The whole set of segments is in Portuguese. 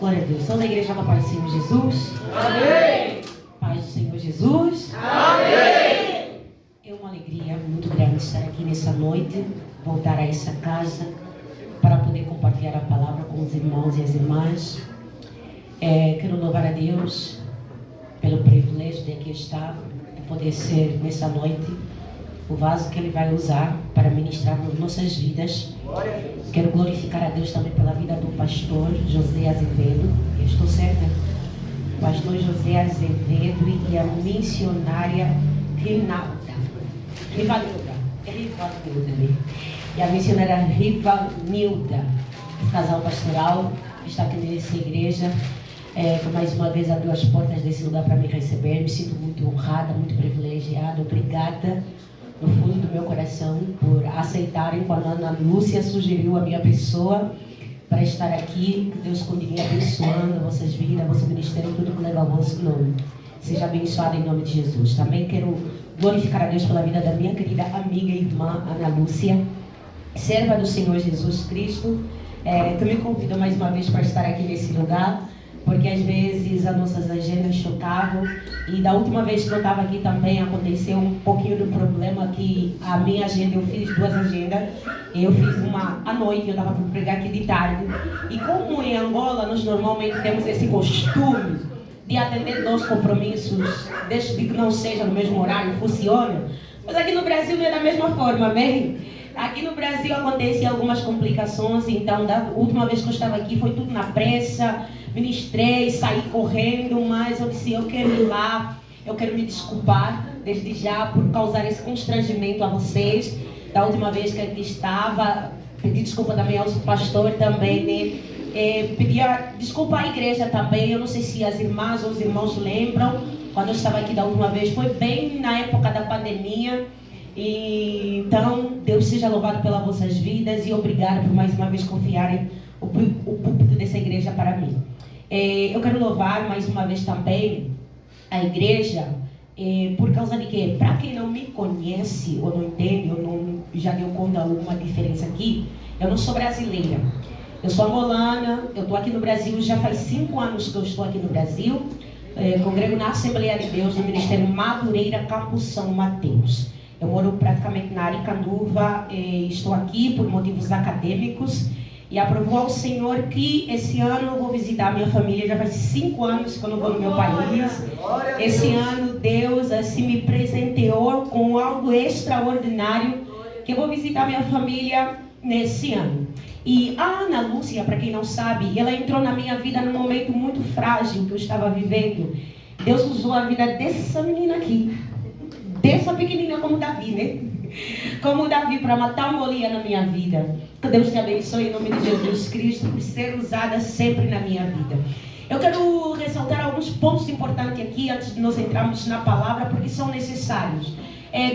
Glória a Deus. São da igreja da paz do Senhor Jesus? Amém. Paz do Senhor Jesus? Amém. É uma alegria muito grande estar aqui nessa noite, voltar a essa casa para poder compartilhar a palavra com os irmãos e as irmãs. Quero louvar a Deus pelo privilégio de aqui estar, de poder ser nessa noite o vaso que Ele vai usar para ministrar nas nossas vidas. Quero glorificar a Deus também pela vida do pastor José Azevedo. Eu estou certa? Pastor José Azevedo e a missionária Rivanilda. E a missionária Rivanilda. Esse casal pastoral está aqui nessa igreja. Que mais uma vez abriu as portas desse lugar para me receber. Me sinto muito honrada, muito privilegiada. Obrigada no fundo do meu coração por aceitarem quando a Ana Lúcia sugeriu a minha pessoa para estar aqui. Que Deus continue abençoando vossas vidas, vosso ministério, tudo que leva ao vosso nome. Seja abençoado em nome de Jesus. Também quero glorificar a Deus pela vida da minha querida amiga e irmã Ana Lúcia, serva do Senhor Jesus Cristo, que me convidou mais uma vez para estar aqui nesse lugar, porque às vezes as nossas agendas chocavam, e da última vez que eu estava aqui também aconteceu um pouquinho do problema que a minha agenda, eu fiz duas agendas, eu fiz uma à noite, eu estava para pregar aqui de tarde, e como em Angola nós normalmente temos esse costume de atender nossos compromissos, desde que não seja no mesmo horário, funciona, mas aqui no Brasil não é da mesma forma, amém? Aqui no Brasil acontecem algumas complicações, então da última vez que eu estava aqui foi tudo na pressa, ministrei, saí correndo, mas eu disse, eu quero ir lá, eu quero me desculpar desde já por causar esse constrangimento a vocês. Da última vez que aqui estava, pedi desculpa também ao pastor também, né? Pedia desculpa à igreja também, eu não sei se as irmãs ou os irmãos lembram, quando eu estava aqui da última vez, foi bem na época da pandemia. E, então, Deus seja louvado pelas vossas vidas e obrigado por mais uma vez confiarem o púlpito dessa igreja para mim. Eu quero louvar mais uma vez também a igreja, por causa de que, para quem não me conhece ou não entende, ou não já deu conta de alguma diferença aqui, eu não sou brasileira. Eu sou angolana, eu estou aqui no Brasil, já faz 5 anos que eu estou aqui no Brasil, congrego na Assembleia de Deus, no Ministério Madureira, Campus São Mateus. Eu moro praticamente na Aricanduva, estou aqui por motivos acadêmicos e aprovou ao Senhor que esse ano eu vou visitar a minha família. Já faz 5 anos que eu não vou no meu país. Esse ano Deus assim me presenteou com algo extraordinário, que eu vou visitar minha família nesse ano. E a Ana Lúcia, para quem não sabe, ela entrou na minha vida num momento muito frágil que eu estava vivendo. Deus usou a vida dessa menina aqui, dessa pequenininha como Davi, né? Como Davi, para matar um Golias na minha vida. Que Deus te abençoe em nome de Jesus Cristo, por ser usada sempre na minha vida. Eu quero ressaltar alguns pontos importantes aqui, antes de nós entrarmos na palavra, porque são necessários.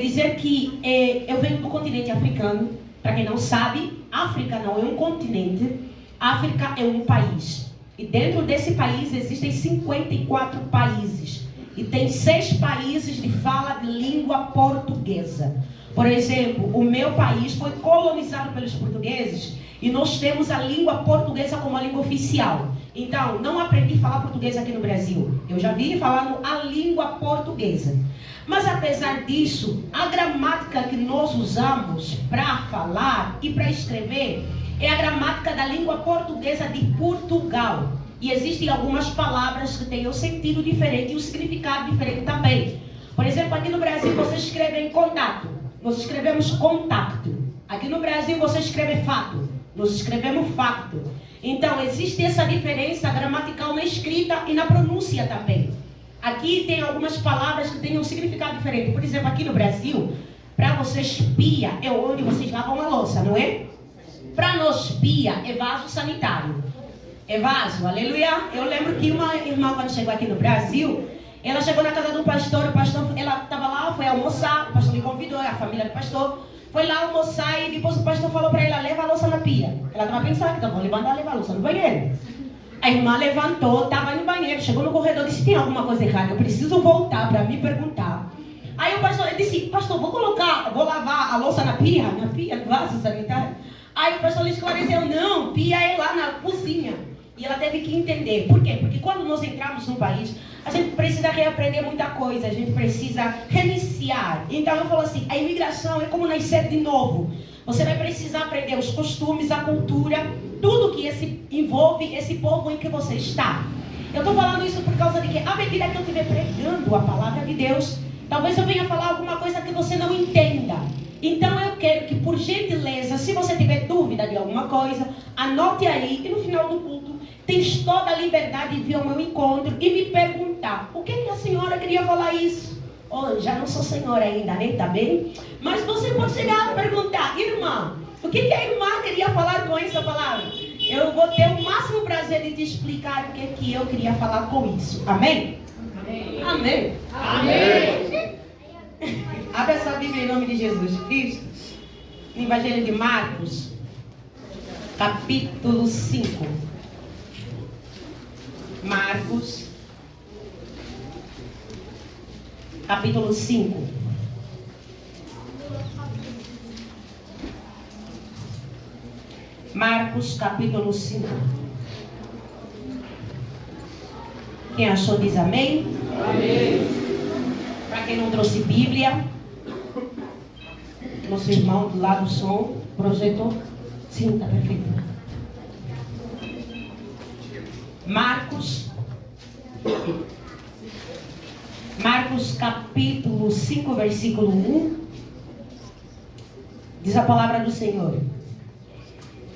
Dizer que eu venho do continente africano. Para quem não sabe, África não é um continente, África é um país. E dentro desse país existem 54 países. E tem 6 países de fala de língua portuguesa. Por exemplo, o meu país foi colonizado pelos portugueses e nós temos a língua portuguesa como a língua oficial. Então, não aprendi a falar português aqui no Brasil. Eu já vim falando a língua portuguesa. Mas apesar disso, a gramática que nós usamos para falar e para escrever é a gramática da língua portuguesa de Portugal. E existem algumas palavras que têm o sentido diferente e o significado diferente também. Por exemplo, aqui no Brasil você escreve em contato, nós escrevemos contacto. Aqui no Brasil você escreve fato, nós escrevemos facto. Então existe essa diferença gramatical na escrita e na pronúncia também. Aqui tem algumas palavras que têm um significado diferente. Por exemplo, aqui no Brasil, para vocês pia é onde vocês lavam a louça, não é? Para nós pia é vaso sanitário. É vaso, aleluia. Eu lembro que uma irmã, quando chegou aqui no Brasil, ela chegou na casa do pastor, ela estava lá, foi almoçar, o pastor me convidou, a família do pastor, foi lá almoçar e depois o pastor falou para ela, leva a louça na pia. Ela estava pensando que estavam levando a levar a louça no banheiro. A irmã levantou, estava no banheiro, chegou no corredor, disse, tem alguma coisa errada, eu preciso voltar para me perguntar. Aí o pastor disse, pastor, vou lavar a louça na pia, vaso sanitário. Aí o pastor lhe esclareceu, não, pia é lá na cozinha. E ela teve que entender. Por quê? Porque quando nós entramos no país, a gente precisa reaprender muita coisa, a gente precisa reiniciar. Então ela falou assim, a imigração é como nascer de novo. Você vai precisar aprender os costumes, a cultura, tudo que envolve esse povo em que você está. Eu estou falando isso por causa de que, à medida que eu estiver pregando a palavra de Deus, talvez eu venha falar alguma coisa que você não entenda. Então eu quero que, por gentileza, se você tiver dúvida de alguma coisa, anote aí e no final do culto, tens toda a liberdade de vir ao meu encontro e me perguntar, o que a senhora queria falar isso? Oh, já não sou senhora ainda, nem tá bem? Mas você pode chegar a perguntar, irmã, o que a irmã queria falar com essa palavra? Eu vou ter o máximo prazer de te explicar o que eu queria falar com isso. Amém? Amém. Amém. Amém. Abre essa Bíblia em nome de Jesus Cristo. No Evangelho de Marcos, capítulo 5. Marcos, capítulo 5. Marcos, capítulo 5. Quem achou diz amém? Amém. Para quem não trouxe Bíblia, nosso irmão do lado do som projetou. Sim, está perfeito. Marcos, capítulo 5, versículo 1. Diz a palavra do Senhor.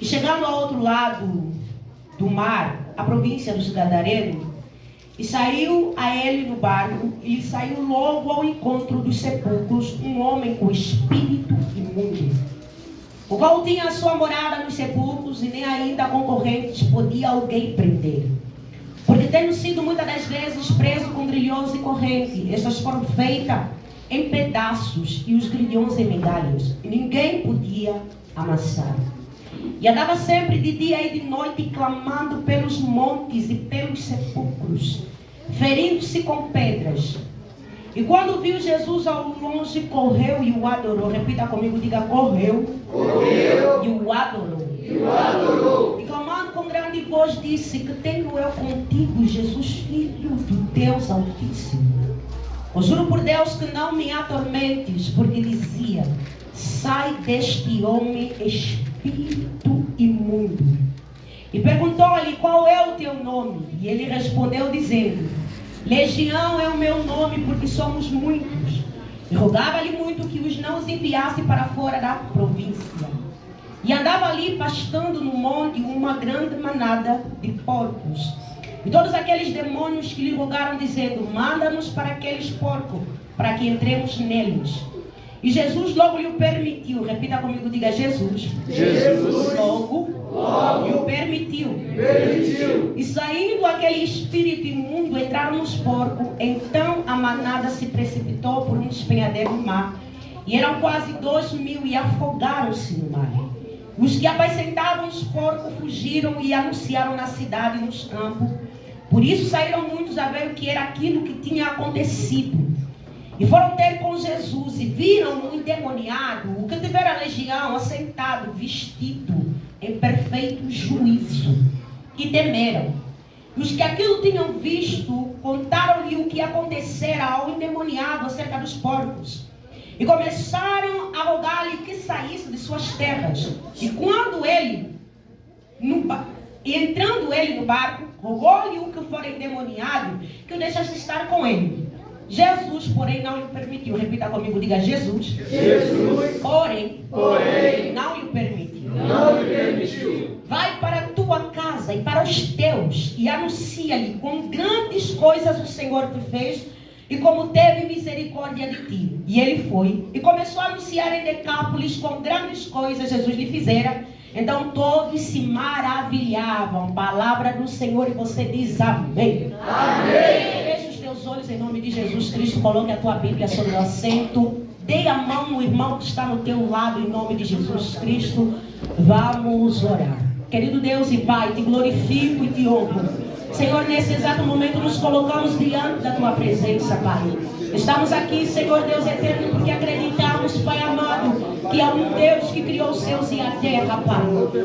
E chegando ao outro lado do mar, a província dos Gadarenos, e saiu a ele no barco, e saiu logo ao encontro dos sepulcros um homem com espírito imundo, o qual tinha a sua morada nos sepulcros, e nem ainda concorrentes podia alguém prender. Porque tendo sido muitas das vezes preso com grilhões e corrente, estas foram feitas em pedaços, e os grilhões em migalhas, e ninguém podia amassar. E andava sempre de dia e de noite, clamando pelos montes e pelos sepulcros, ferindo-se com pedras. E quando viu Jesus ao longe, correu e o adorou. Repita comigo, diga, correu. Correu. E o adorou. E o adorou. E clamando com grande voz, disse, que tenho eu contigo, Jesus, Filho do Deus Altíssimo. Eu juro por Deus que não me atormentes, porque dizia, sai deste homem, espírito imundo. E perguntou-lhe, qual é o teu nome? E ele respondeu dizendo, Legião é o meu nome, porque somos muitos. E rogava-lhe muito que os não os enviasse para fora da província. E andava ali pastando no monte uma grande manada de porcos. E todos aqueles demônios que lhe rogaram dizendo, manda-nos para aqueles porcos, para que entremos neles. E Jesus logo lhe o permitiu. Repita comigo, diga Jesus. Jesus logo lhe o permitiu. E saindo aquele espírito imundo, entraram nos porcos. Então a manada se precipitou por um despenhadeiro no mar. E eram quase 2.000 e afogaram-se no mar. Os que apacentavam os porcos fugiram e anunciaram na cidade e nos campos. Por isso saíram muitos a ver o que era aquilo que tinha acontecido. E foram ter com Jesus e viram o endemoniado, o que tivera a legião, assentado, vestido em perfeito juízo. E temeram. E os que aquilo tinham visto, contaram-lhe o que acontecera ao endemoniado acerca dos porcos. E começaram a rogar-lhe que saísse de suas terras. E quando entrando ele no barco, rogou-lhe o que fora endemoniado, que o deixasse estar com ele. Jesus, porém, não lhe permitiu. Repita comigo, diga Jesus. Jesus, porém não lhe permitiu. Não lhe permitiu. Vai para a tua casa e para os teus, e anuncia-lhe quão grandes coisas o Senhor te fez, e como teve misericórdia de ti. E ele foi, e começou a anunciar em Decápolis quão grandes coisas Jesus lhe fizera. Então todos se maravilhavam. Palavra do Senhor, e você diz amém. Amém. Feche os teus olhos em nome de Jesus Cristo. Coloque a tua Bíblia sobre o assento. Dê a mão no irmão que está no teu lado em nome de Jesus Cristo. Vamos orar. Querido Deus e Pai, te glorifico e te honro. Senhor, nesse exato momento nos colocamos diante da tua presença, Pai. Estamos aqui, Senhor Deus eterno, porque acreditamos, Pai amado, que é um Deus que criou os céus e a terra, Pai.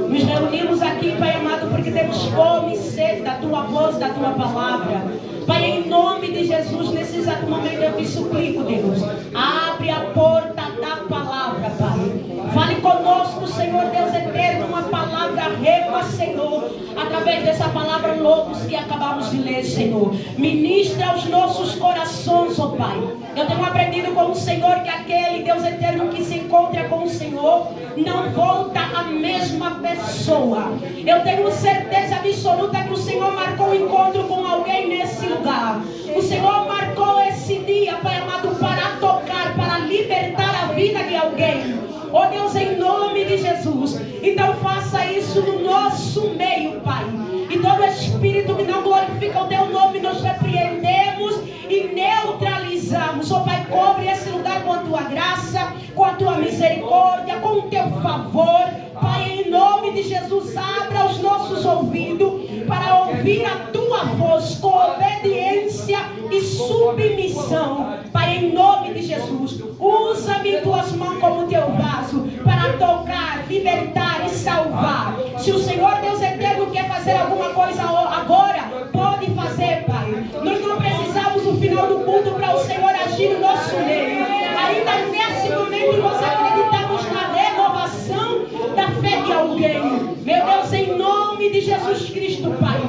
Nos reunimos aqui, Pai amado, porque temos fome e sede da Tua voz, da Tua palavra. Pai, em nome de Jesus, nesse exato momento eu te suplico, Deus, abre a porta da palavra, Pai. Fale conosco, Senhor Deus eterno, uma palavra rema, Senhor, através dessa palavra logos que acabamos de ler, Senhor. Ministra aos nossos corações, ó Pai. Eu tenho aprendido com o Senhor que aquele Deus eterno que se encontra com o Senhor não volta a mesma pessoa. Eu tenho certeza absoluta que o Senhor marcou um encontro com alguém nesse lugar. O Senhor marcou esse dia, Pai amado, para tocar, para libertar a vida de alguém. Ó Deus, em nome de Jesus. Então faça isso no nosso meio, Pai. E todo espírito que não glorifica o Teu nome, nós repreendemos e neutralizamos. Ó Pai, cobre esse lugar com a Tua graça, com a Tua misericórdia, com o Teu favor. Pai, em nome de Jesus, abra os nossos ouvidos para ouvir a Tua voz com obediência e submissão. Pai, em nome de Jesus, usa-me em Tuas mãos como Teu vaso para tocar, libertar e salvar. Se o Senhor Deus eterno quer fazer alguma coisa agora, pode fazer, Pai. Nós não precisamos do final do culto para o Senhor agir no nosso meio. Ainda nesse momento nós acreditamos na renovação da fé de alguém. Meu Deus, em nome de Jesus Cristo, Pai,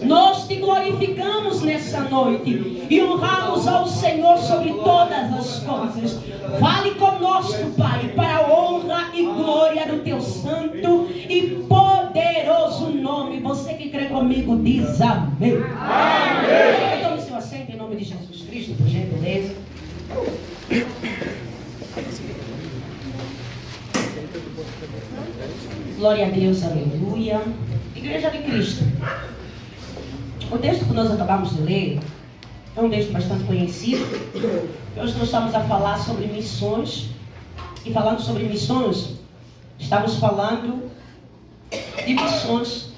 nós Te glorificamos nessa noite e honramos ao Senhor sobre todas as coisas. Fale conosco, Pai, para a honra e glória do Teu santo e poderoso nome. Você que crê comigo diz amém. Amém. Tome seu assento em nome de Jesus Cristo, por gentileza. Glória a Deus, aleluia. Igreja de Cristo. O texto que nós acabamos de ler é um texto bastante conhecido. Hoje nós estamos a falar sobre missões. E falando sobre missões, estamos falando de missões,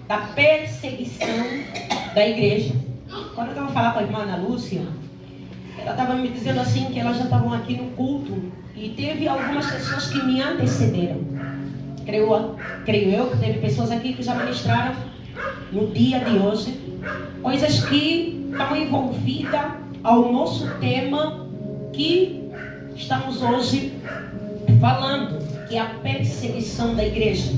da perseguição da igreja. Quando eu estava falando com a irmã Ana Lúcia, ela estava me dizendo assim que elas já estavam aqui no culto e teve algumas pessoas que me antecederam. Creio eu que teve pessoas aqui que já ministraram no dia de hoje coisas que estão envolvidas ao nosso tema que estamos hoje falando, que é a perseguição da igreja.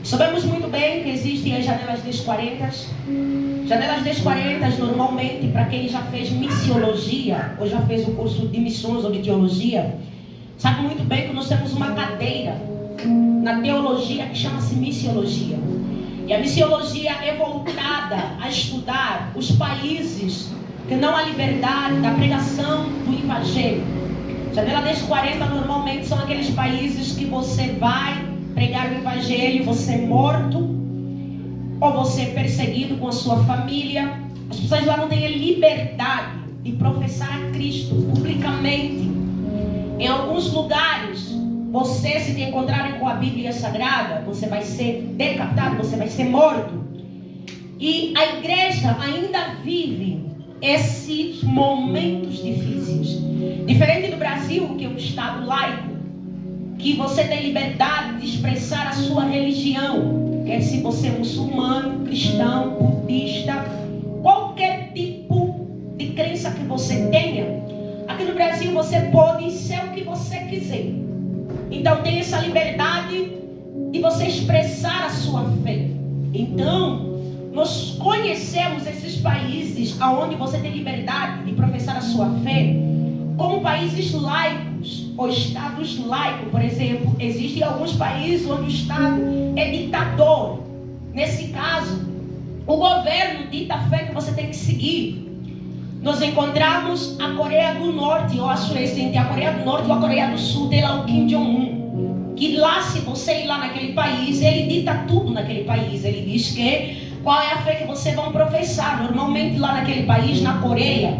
Sabemos muito bem que existem as janelas das 40. Janelas das 40, normalmente, para quem já fez missiologia, ou já fez o curso de missões ou de teologia, sabe muito bem que nós temos uma cadeira na teologia que chama-se missiologia. E a missiologia é voltada a estudar os países que não há liberdade da pregação do evangelho. Janela das 40 normalmente são aqueles países que você vai pregar o evangelho, você é morto, ou você é perseguido com a sua família. As pessoas lá não têm a liberdade de professar a Cristo publicamente. Em alguns lugares, você, se te encontrarem com a Bíblia Sagrada, você vai ser decapitado, você vai ser morto. E a igreja ainda vive esses momentos difíceis. Diferente do Brasil, que é um estado laico, que você tem liberdade de expressar a sua religião, quer se você é muçulmano, cristão, budista, qualquer tipo de crença que você tenha. Aqui no Brasil você pode ser o que você quiser. Então tem essa liberdade de você expressar a sua fé. Então nós conhecemos esses países onde você tem liberdade de professar a sua fé como países laicos ou estados laicos. Por exemplo, existem alguns países onde o estado é ditador. Nesse caso, o governo dita a fé que você tem que seguir. Nós encontramos a Coreia do Norte, ou a Suécia, entre a Coreia do Norte ou a Coreia do Sul, tem lá o Kim Jong-un, que lá, se você ir lá naquele país, ele dita tudo naquele país. Ele diz que qual é a fé que você vai professar. Normalmente lá naquele país, na Coreia,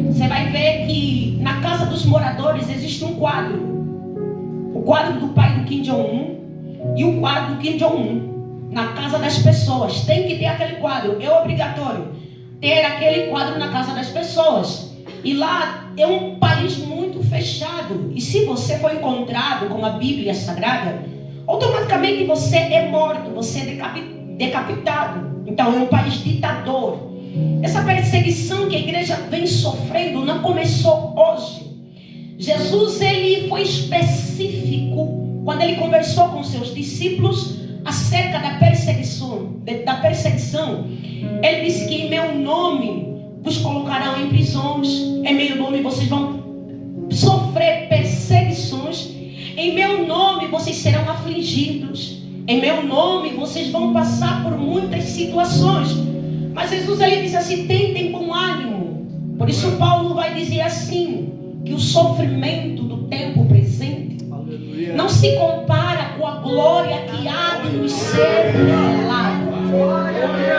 você vai ver que na casa dos moradores existe um quadro. O quadro do pai do Kim Jong-un e o quadro do Kim Jong-un. Na casa das pessoas, tem que ter aquele quadro, é obrigatório ter aquele quadro na casa das pessoas. E lá é um país muito fechado. fechado. E se você for encontrado com a Bíblia Sagrada, automaticamente você é morto, você é decapitado. Então é um país ditador. Essa perseguição que a igreja vem sofrendo não começou hoje. Jesus, ele foi específico quando ele conversou com seus discípulos acerca da perseguição. Ele disse que em meu nome vos colocarão em prisões, em meu nome vocês vão sofrer perseguições, em meu nome vocês serão afligidos, em meu nome vocês vão passar por muitas situações. Mas Jesus, ele disse assim: tentem bom ânimo. Por isso Paulo vai dizer assim, que o sofrimento do tempo presente não se compara com a glória que há de nos ser revelada.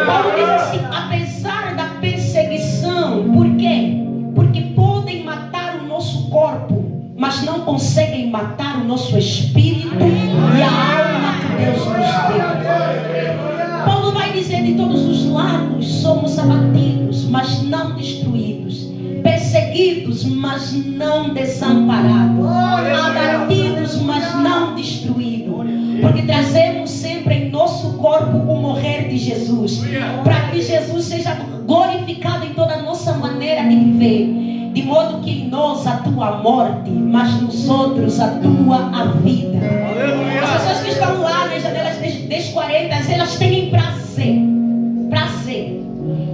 Paulo diz assim: apesar da perseguição, por quê? Porque podem matar o nosso corpo, mas não conseguem matar o nosso espírito e a alma que Deus nos deu. Paulo vai dizer: de todos os lados somos abatidos, mas não destruídos, perseguidos, mas não desamparados, abatidos, mas não destruídos, porque trazemos sempre em nosso corpo o morrer de Jesus, para que Jesus seja glorificado em toda a nossa maneira de viver, de modo que em nós atua a morte, mas nos outros atua a vida. As pessoas que estão lá nas janelas das 40, elas têm prazer.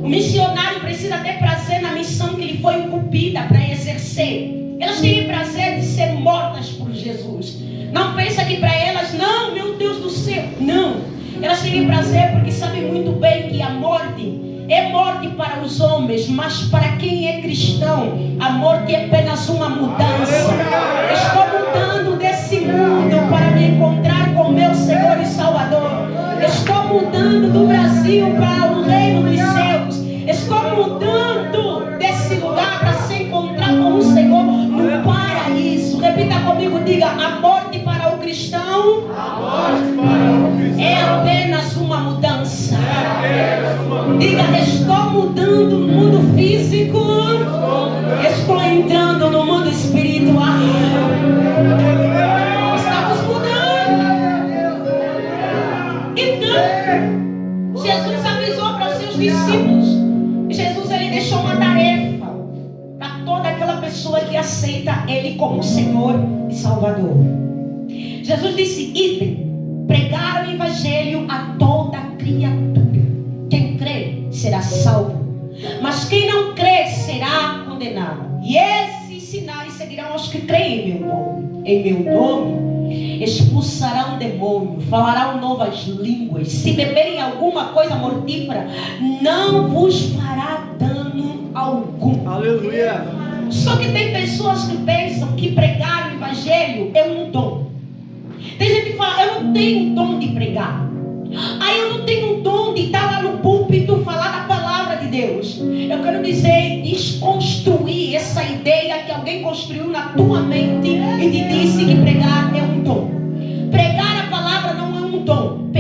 O missionário precisa ter prazer na missão que lhe foi incumbida para exercer. Elas têm prazer de ser mortas por Jesus. Não pensa que para elas, não, meu Deus do céu, não. Elas têm prazer porque sabem muito bem que a morte é morte para os homens, mas para quem é cristão, a morte é apenas uma mudança. Estou mudando desse mundo para me encontrar com meu Senhor e Salvador. Estou mudando do Brasil para o reino dos céus. Estou mudando desse lugar para se encontrar com o Senhor no paraíso. Repita comigo, diga: a morte para o cristão é apenas uma mudança. Diga: estou mudando no mundo físico, estou entrando no mundo espiritual. Estamos mudando. Então, Jesus avisou para os seus discípulos. Jesus, ele deixou uma tarefa para toda aquela pessoa que aceita Ele como Senhor e Salvador. Jesus disse: idem, pregar o Evangelho a toda criatura. Quem crê será salvo, mas quem não crê será condenado. E esses sinais seguirão aos que creem em meu nome. Em meu nome expulsarão demônio, falarão novas línguas. Se beberem alguma coisa mortífera, não vos fará dano algum. Aleluia. Só que tem pessoas que pensam que pregar o Evangelho é um dom. Tem gente que fala: eu não tenho dom de pregar. Eu não tenho dom de estar lá no púlpito falar da palavra de Deus. Eu quero dizer, desconstruir essa ideia que alguém construiu na tua mente e te disse que pregar é um dom. Pregar a palavra não é um dom.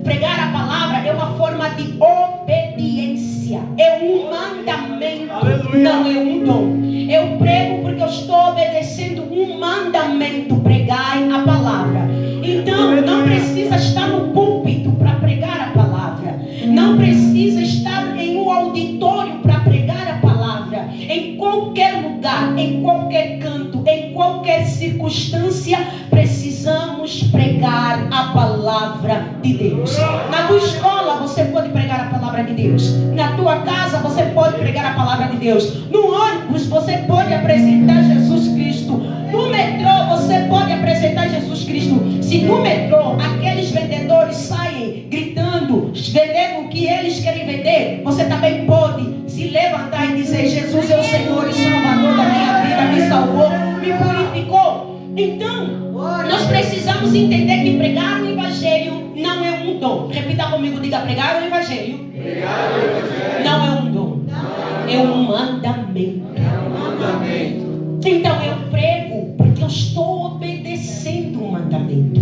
Pregar a palavra é uma forma de obediência. É um mandamento. Aleluia. Não é um dom. Eu prego porque eu estou obedecendo um mandamento. Pregai a palavra. Então, não precisa estar no púlpito para pregar a palavra. Não precisa estar em um auditório para pregar a palavra. Em qualquer lugar, em qualquer canto, em qualquer circunstância, precisamos pregar a palavra de Deus. Na tua escola você pode pregar a palavra de Deus. Na tua casa você pode pregar a palavra de Deus. No ônibus você pode apresentar Jesus Cristo. No metrô você pode apresentar Jesus Cristo. Se no metrô aqueles vendedores saem gritando, vendendo o que eles querem vender, você também pode se levantar e dizer: Jesus é o Senhor e Salvador da minha vida, me salvou, me purificou. Então, nós precisamos entender que pregar o Evangelho não é um dom. Repita comigo, diga: pregar o Evangelho não é um dom, é um mandamento. Então eu prego porque eu estou obedecendo um mandamento.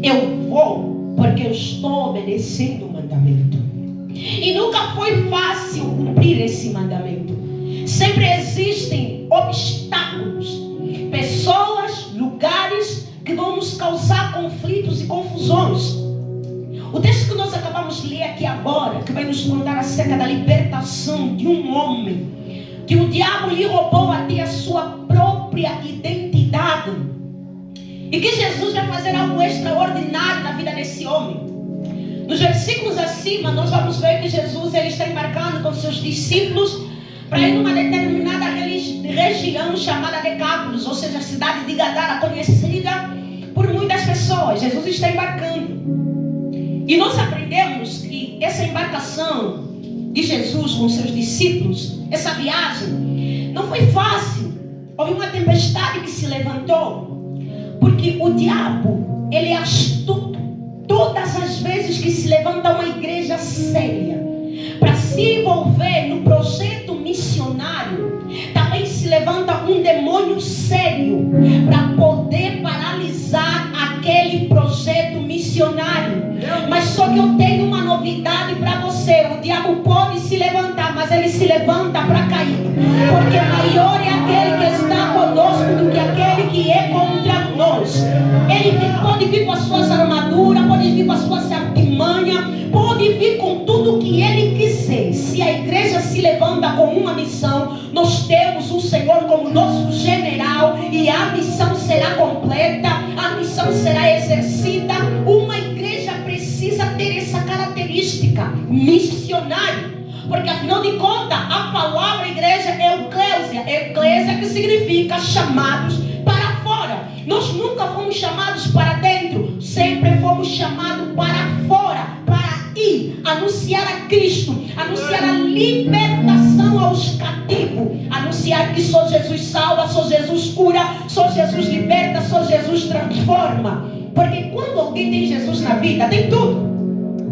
Eu vou porque eu estou obedecendo um mandamento. E nunca foi fácil cumprir esse mandamento. Sempre existem obstáculos, pessoas causar conflitos e confusões. O texto que nós acabamos de ler aqui agora, que vai nos contar acerca da libertação de um homem, que o diabo lhe roubou até a sua própria identidade, e que Jesus vai fazer algo extraordinário na vida desse homem. Nos versículos acima, nós vamos ver que Jesus ele está embarcando com seus discípulos para ir numa determinada região chamada Decápolis, ou seja, a cidade de Gadara, conhecida por muitas pessoas. Jesus está embarcando. E nós aprendemos que essa embarcação de Jesus com seus discípulos, essa viagem, não foi fácil. Houve uma tempestade que se levantou, porque o diabo, ele é astuto. Todas as vezes que se levanta uma igreja séria para se envolver no projeto missionário, também se levanta um demônio sério para poder paralisar aquele projeto missionário. Mas só que eu tenho uma novidade para você: o diabo pode se levantar, mas ele se levanta para cair, porque maior é aquele que está conosco do que aquele que é contra nós. Ele pode vir com as suas armaduras, pode vir com as suas artimanhas, pode vir com tudo o que ele quiser. Se a igreja se levanta com uma missão, nós temos o Senhor como nosso general, e a missão será completa, a missão será exercida. Uma igreja precisa ter essa característica missionária, porque afinal de contas a palavra igreja é eclésia, eclésia que significa chamados para fora. Nós nunca fomos chamados para dentro, sempre fomos chamados para fora, para ir anunciar a Cristo, anunciar a libertação aos cativos, anunciar que só Jesus salva, só Jesus cura, só Jesus liberta, só Jesus transforma. Porque quando alguém tem Jesus na vida, tem tudo.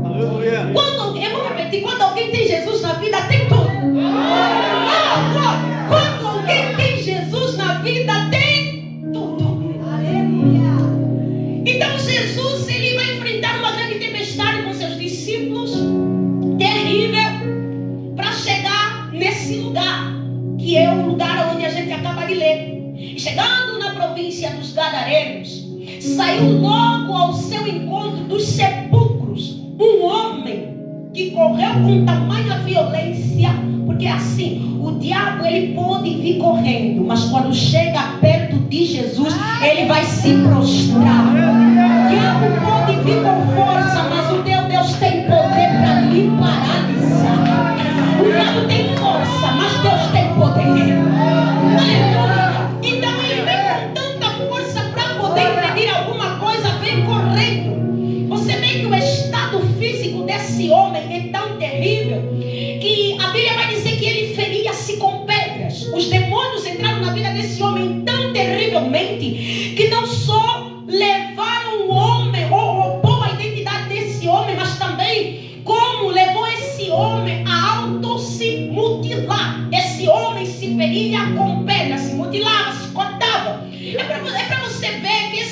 Aleluia. Eu vou repetir: quando alguém tem Jesus na vida, tem tudo. Quando alguém tem Jesus na vida, tem tudo. Aleluia. Então Jesus, ele vai enfrentar uma grande tempestade com seus discípulos, terrível, para chegar nesse lugar, que é o lugar onde a gente acaba de ler. E chegando na província dos Gadarenos, saiu logo ao seu encontro dos sepulcros um homem que correu com tamanha violência, porque assim, o diabo ele pode vir correndo, mas quando chega perto de Jesus, ele vai se prostrar. O diabo pode vir com força, mas o teu Deus tem poder para lhe paralisar. O diabo tem força, mas Deus tem poder. Aleluia. Então ele vem com tanta força para poder impedir alguma coisa, vem correndo. Você vê que o estado físico desse homem é tão terrível que a Bíblia vai dizer que ele feria-se com pedras. Os demônios entraram na vida desse homem tão terrivelmente que não só levaram o homem ou roubou a identidade desse homem, mas também como levou esse homem a auto-se mutilar. Esse homem se feria com pedras, se mutilava, se cortava. É para você ver que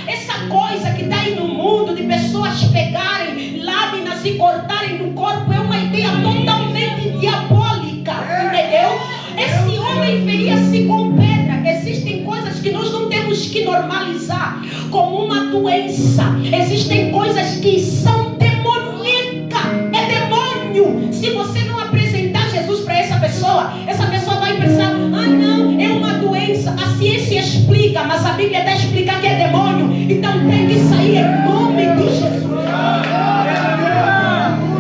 essa coisa que está aí no mundo de pessoas pegarem lâminas e cortarem no corpo é uma ideia totalmente diabólica, entendeu? Esse homem feria-se com pedra. Existem coisas que nós não temos que normalizar como uma doença. Existem coisas que são demoníacas, é demônio. Se você não apresentar Jesus para essa pessoa vai pensar: ah não, é uma doença. A ciência explica, mas a Bíblia está explicando que é demônio. Então tem que sair em nome de Jesus.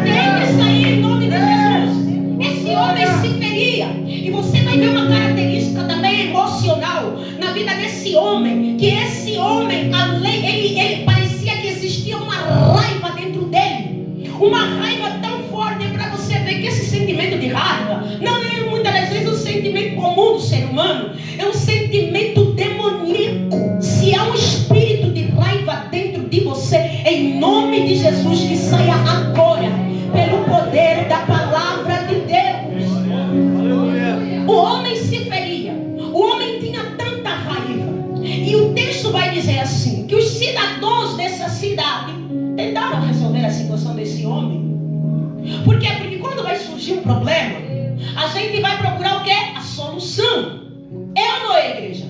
Tem que sair em nome de Jesus. Esse homem se feria. E você vai ver uma característica também emocional na vida desse homem, que esse homem, além, ele parecia que existia uma raiva dentro dele, uma raiva tão forte para você ver que esse sentimento de raiva não é muitas das vezes um sentimento comum do ser humano, é um sentimento demoníaco. Se há um espírito de raiva dentro de você, em nome de Jesus, que saia agora pelo poder da palavra de Deus. O homem se feria, o homem tinha tanta raiva, e o texto vai dizer assim, que os cidadãos dessa cidade tentaram resolver a situação desse homem. Por quê? Porque quando vai surgir um problema, a gente vai procurar o quê? A solução. É ou não é, igreja?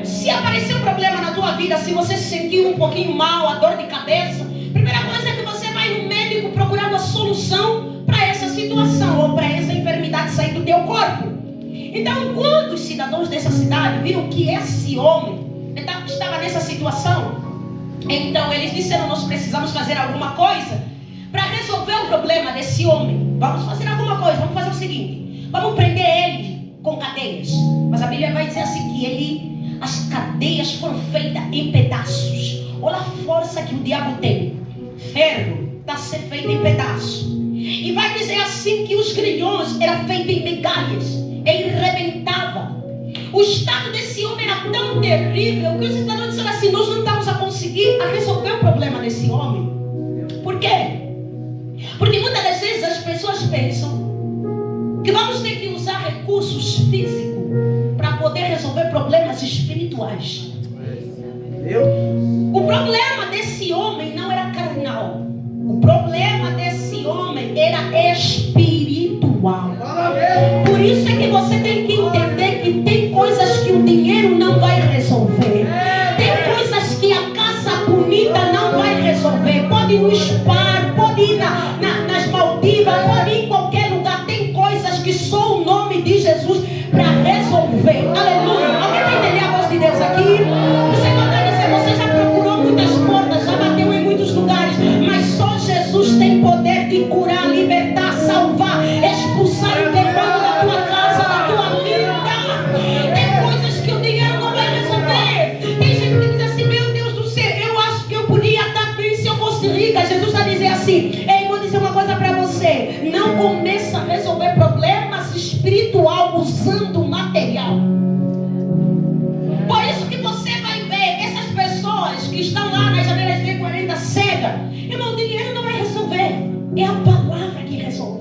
Se aparecer um problema na tua vida, se você se sentir um pouquinho mal, a dor de cabeça, primeira coisa é que você vai no médico procurando a solução para essa situação ou para essa enfermidade sair do teu corpo. Então, quando os cidadãos dessa cidade viram que esse homem estava nessa situação, então eles disseram: nós precisamos fazer alguma coisa para resolver o problema desse homem. Vamos fazer alguma coisa, vamos fazer o seguinte: vamos prender ele com cadeias. Mas a Bíblia vai dizer assim que as cadeias foram feitas em pedaços. Olha a força que o diabo tem. Ferro está a ser feito em pedaços. E vai dizer assim que os grilhões eram feitos em migalhas. Ele rebentava. O estado desse homem era tão terrível que os cidadãos disseram assim: nós não estamos a conseguir resolver o problema desse homem. Por quê? Porque muitas das vezes as pessoas pensam que vamos ter que usar recursos físicos para poder resolver problemas espirituais. O problema desse homem não era carnal. O problema desse homem era espiritual. Por isso é que você tem que entender que tem coisas que o dinheiro não vai resolver. Tem coisas que a casa bonita não vai resolver. Pode ir no spa, pode ir nas Maldivas, pode ir em qualquer lugar. Tem coisas que só o nome de Jesus para resolver. Aleluia. Alguém vai entender a voz de Deus aqui? Você vai dizer: você já procurou muitas portas, já bateu em muitos lugares, mas só Jesus tem poder de curar, libertar, salvar, expulsar o demônio da tua casa, da tua vida. Tem coisas que o dinheiro não vai resolver. Tem gente que diz assim: meu Deus do céu, eu acho que eu podia estar bem se eu fosse rica. Jesus vai dizer assim: ei, vou dizer uma coisa para você: não começa a resolver problemas espiritual usando material. Por isso que você vai ver essas pessoas que estão lá nas janelas de 40 cega. Irmão, o dinheiro não vai resolver. É a palavra que resolve.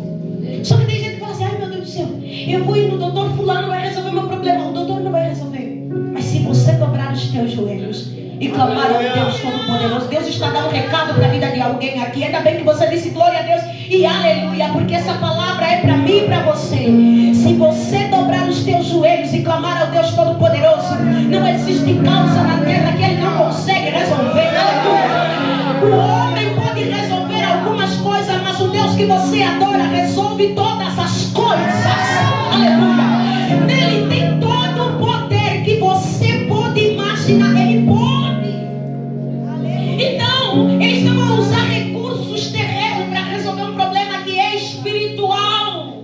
Só que tem gente que fala assim: ai meu Deus do céu, eu vou ir no doutor fulano, vai resolver meu problema. O doutor não vai resolver. Mas se você dobrar os teus joelhos e clamar ao Deus Todo-Poderoso, Deus está dando um recado para a vida de alguém aqui. Ainda bem que você disse glória a Deus e aleluia, porque essa palavra é para mim e para você. Se você dobrar os teus joelhos e clamar ao Deus Todo-Poderoso, não existe causa na terra que Ele não consegue resolver. Aleluia. O homem pode resolver algumas coisas, mas o Deus que você adora resolve todas as coisas. Aleluia. Nele tem todo o poder que você pode imaginar. Ele pode. Então, eles não vão usar recursos terrenos para resolver um problema que é espiritual,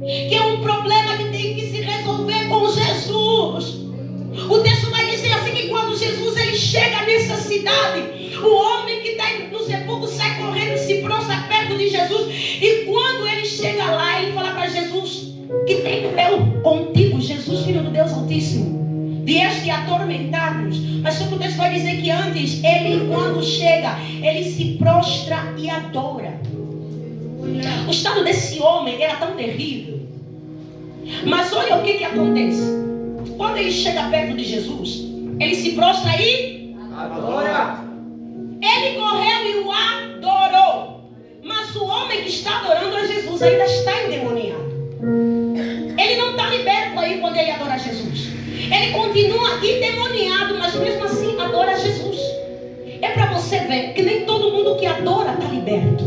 que é um problema que tem que se resolver com Jesus. O texto vai dizer assim que quando Jesus ele chega nessa cidade, o homem que está no sepulcro sai correndo, se prostra perto de Jesus. E quando ele chega lá, ele fala para Jesus: que tenho eu contigo, Jesus, Filho do Deus Altíssimo? Vieste atormentar-nos. Mas só que o texto vai dizer que antes, ele quando chega, ele se prostra e adora. O estado desse homem era tão terrível. Mas olha o que acontece. Quando ele chega perto de Jesus, ele se prostra e adora. Ele correu e o adorou. Mas o homem que está adorando a Jesus ainda está endemoniado. Ele não está liberto aí quando ele adora Jesus. Ele continua endemoniado, mas mesmo assim adora Jesus. É para você ver que nem todo mundo que adora está liberto.